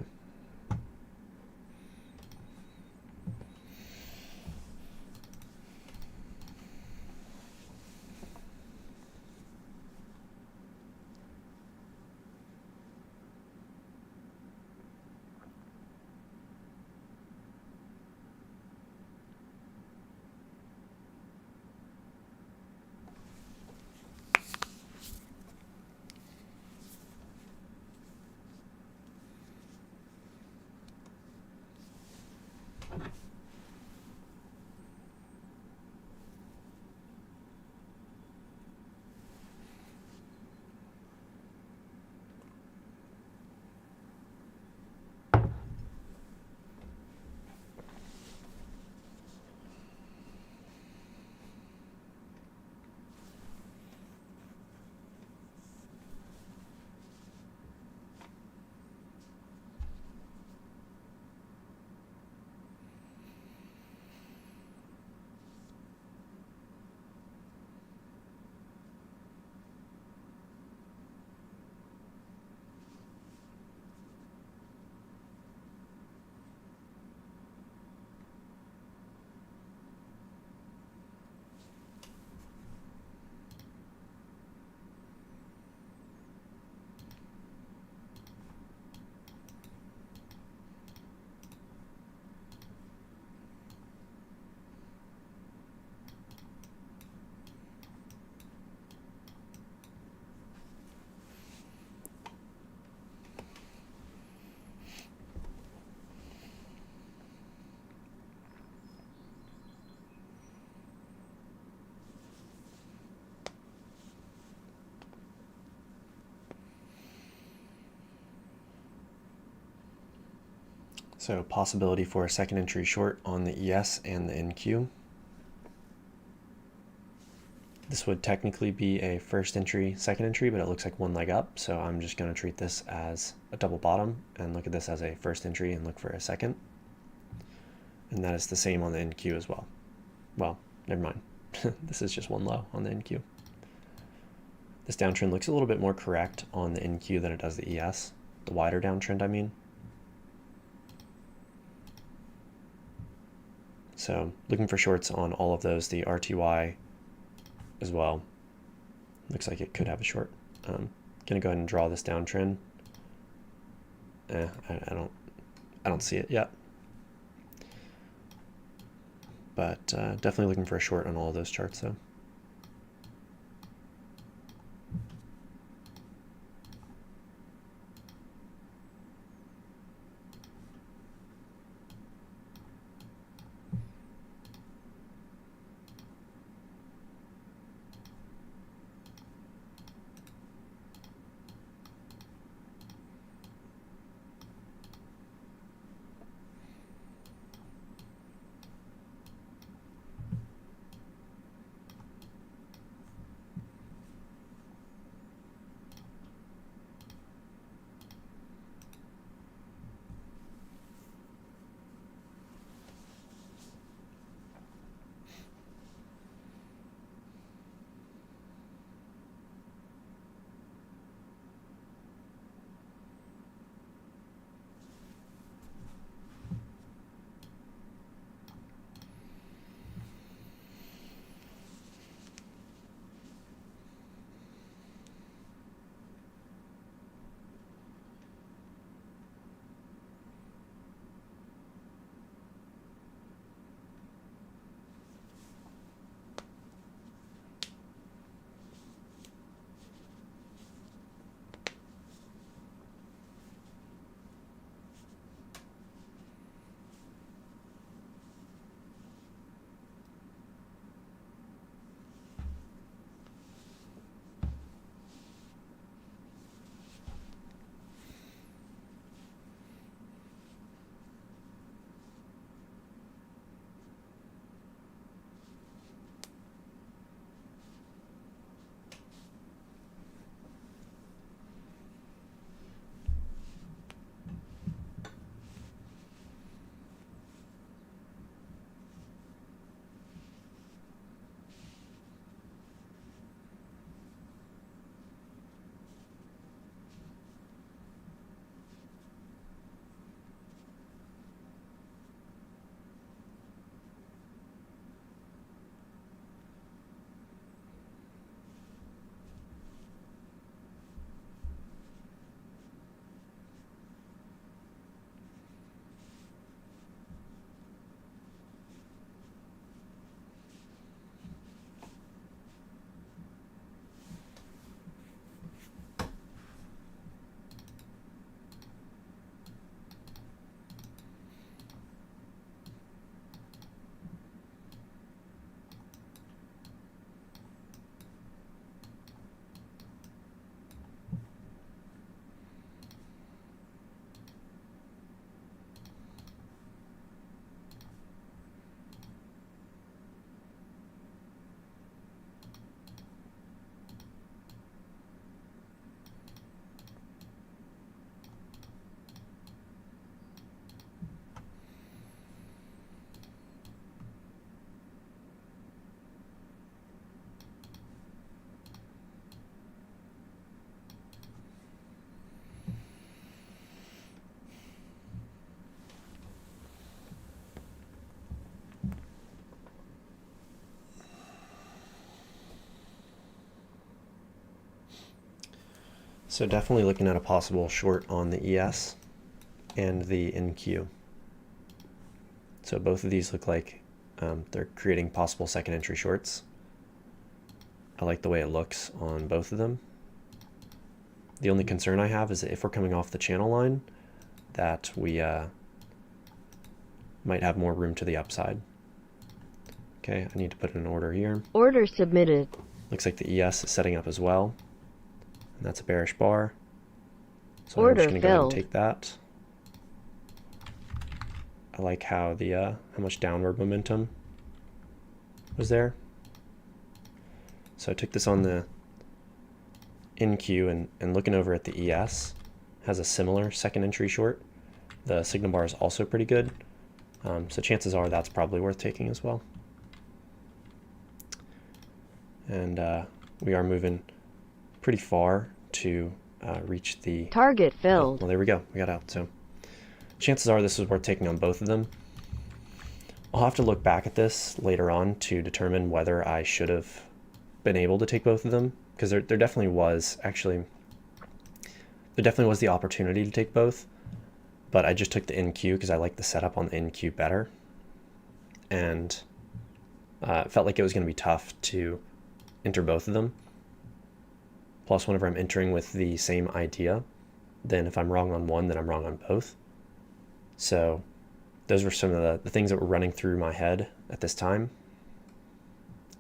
So possibility for a second entry short on the ES and the NQ. This would technically be a first entry, second entry, but it looks like one leg up. So I'm just going to treat this as a double bottom and look at this as a first entry and look for a second. And that is the same on the NQ as well. Well, never mind. This is just one low on the NQ. This downtrend looks a little bit more correct on the NQ than it does the ES. The wider downtrend, I mean. So looking for shorts on all of those, the RTY as well. Looks like it could have a short. Gonna go ahead and draw this downtrend. I don't see it yet. But definitely looking for a short on all of those charts though. So definitely looking at a possible short on the ES and the NQ. So both of these look like they're creating possible second entry shorts. I like the way it looks on both of them. The only concern I have is that if we're coming off the channel line, that we might have more room to the upside. Okay, I need to put in an order here. Order submitted. Looks like the ES is setting up as well. And that's a bearish bar. So Order I'm just going to go ahead and filled. take that. I like how the how much downward momentum was there. So I took this on the NQ and looking over at the ES, has a similar second entry short. The signal bar is also pretty good. So chances are that's probably worth taking as well. And we are moving pretty far to reach the Target filled. well, there we go. We got out. So chances are this is worth taking on both of them. I'll have to look back at this later on to determine whether I should have been able to take both of them, because there definitely was the opportunity to take both, but I just took the NQ because I like the setup on the NQ better, and it felt like it was going to be tough to enter both of them. Plus, whenever I'm entering with the same idea, then if I'm wrong on one, then I'm wrong on both. So those were some of the things that were running through my head at this time.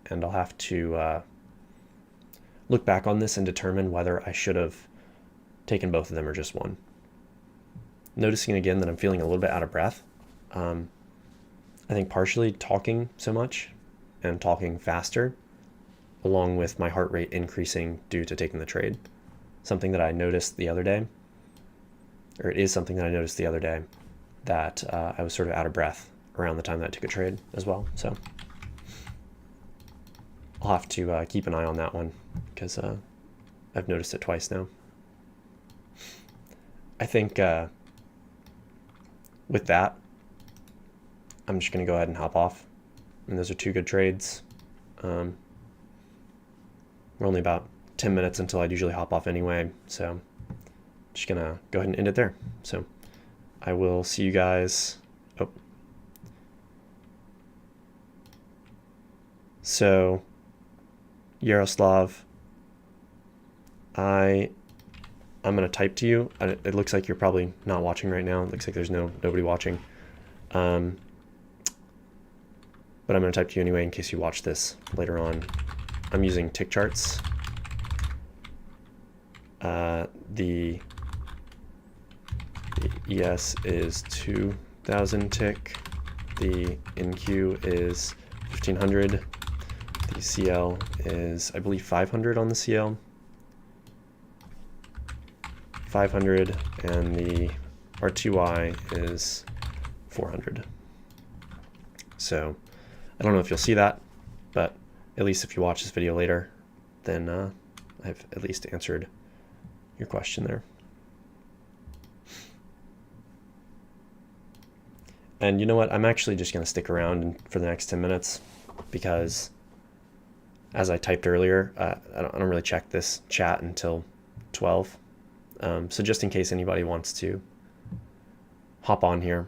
And I'll have to look back on this and determine whether I should have taken both of them or just one. Noticing again that I'm feeling a little bit out of breath. I think partially talking so much and talking faster, along with my heart rate increasing due to taking the trade. Something that I noticed the other day, or it is something that I noticed the other day, that I was sort of out of breath around the time that I took a trade as well. So I'll have to keep an eye on that one, because I've noticed it twice now. I think with that, I'm just going to go ahead and hop off. And those are two good trades. We're only about 10 minutes until I'd usually hop off anyway, so I'm just going to go ahead and end it there. So I will see you guys. Oh. So, Yaroslav, I'm going to type to you. It looks like you're probably not watching right now. It looks like there's nobody watching. But I'm going to type to you anyway in case you watch this later on. I'm using tick charts. The ES is 2000 tick. The NQ is 1500. The CL is, I believe, 500 on the CL. 500, and the RTY is 400. So I don't know if you'll see that, but at least if you watch this video later, then I've at least answered your question there. And you know what? I'm actually just going to stick around for the next 10 minutes because, as I typed earlier, I don't really check this chat until 12. So just in case anybody wants to hop on here,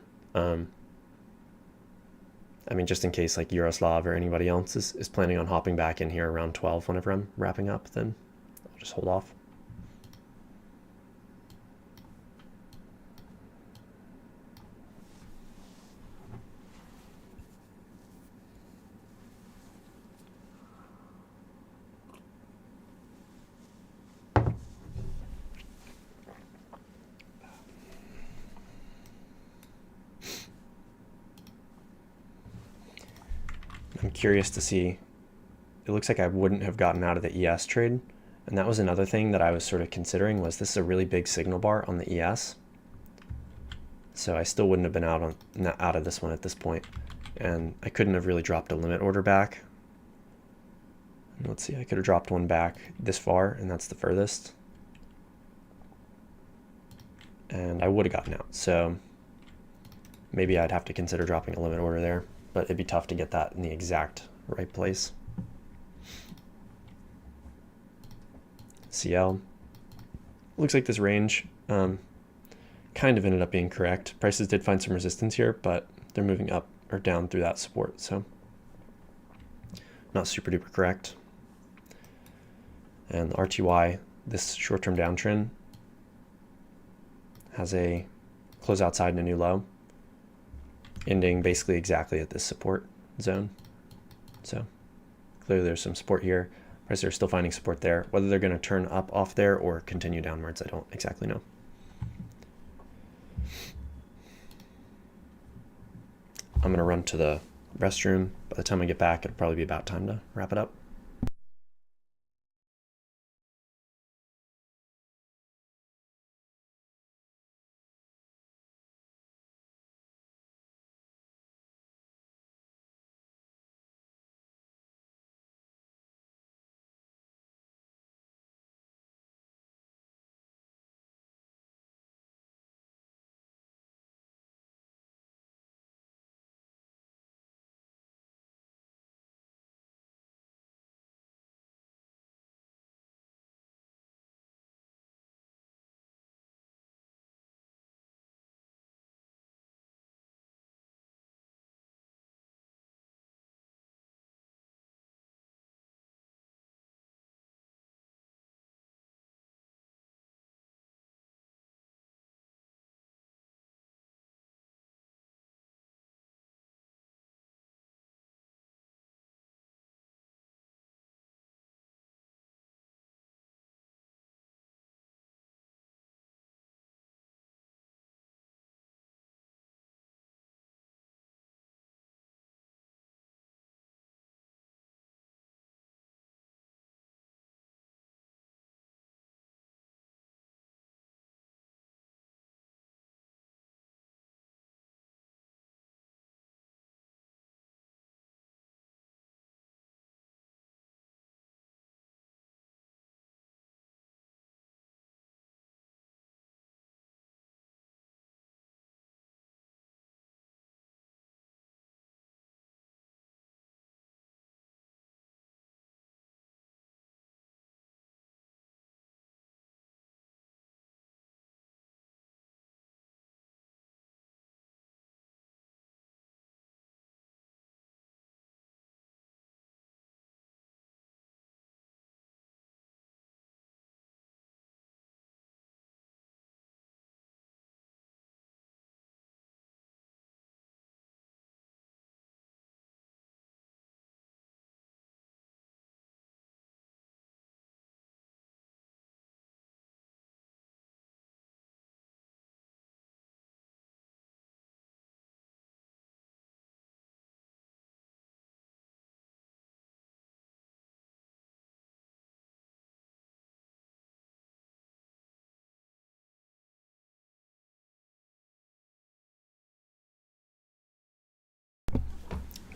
I mean, just in case like Yaroslav or anybody else is planning on hopping back in here around 12 whenever I'm wrapping up, then I'll just hold off. I'm curious to see, it looks like I wouldn't have gotten out of the ES trade, and that was another thing that I was sort of considering, was this is a really big signal bar on the ES, so I still wouldn't have been out of this one at this point, and I couldn't have really dropped a limit order back. And let's see, I could have dropped one back this far, and that's the furthest, and I would have gotten out, so maybe I'd have to consider dropping a limit order there. But it'd be tough to get that in the exact right place. CL. looks like this range kind of ended up being correct. Prices did find some resistance here, but they're moving up or down through that support, so not super duper correct. And the RTY, this short-term downtrend, has a close outside and a new low, ending basically exactly at this support zone. So clearly there's some support here. Prices are still finding support there. Whether they're going to turn up off there or continue downwards, I don't exactly know. I'm going to run to the restroom. By the time I get back, it'll probably be about time to wrap it up.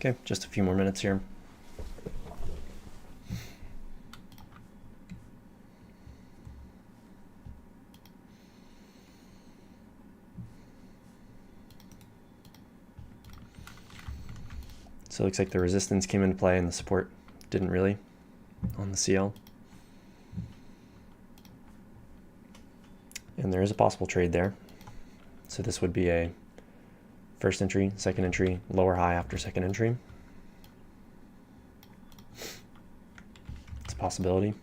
Okay, just a few more minutes here. So it looks like the resistance came into play and the support didn't really on the CL. And there is a possible trade there. So this would be a first entry, second entry, lower high after second entry. It's a possibility.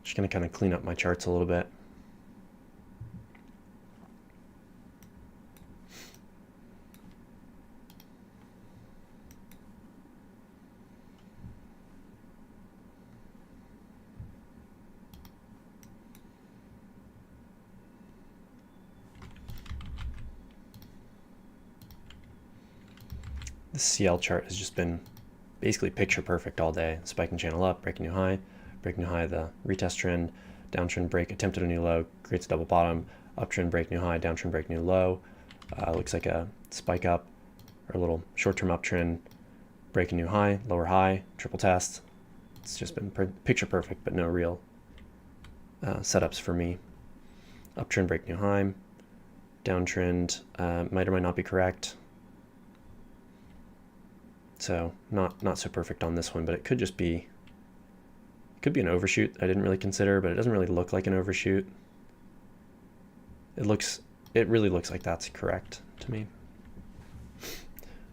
Just going to kind of clean up my charts a little bit. The CL chart has just been basically picture perfect all day. Spiking channel up, breaking new high, break new high, the retest trend, downtrend break, attempted a new low, creates a double bottom, uptrend break new high, downtrend break new low. Looks like a spike up or a little short-term uptrend, break a new high, lower high, triple test. It's just been picture perfect, but no real setups for me. Uptrend break new high, downtrend might or might not be correct. So not so perfect on this one, but it could just be, could be an overshoot I didn't really consider, but it doesn't really look like an overshoot. It really looks like that's correct to me.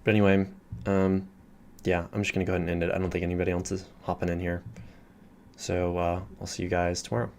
But anyway, yeah, I'm just gonna go ahead and end it. I don't think anybody else is hopping in here. So I'll see you guys tomorrow.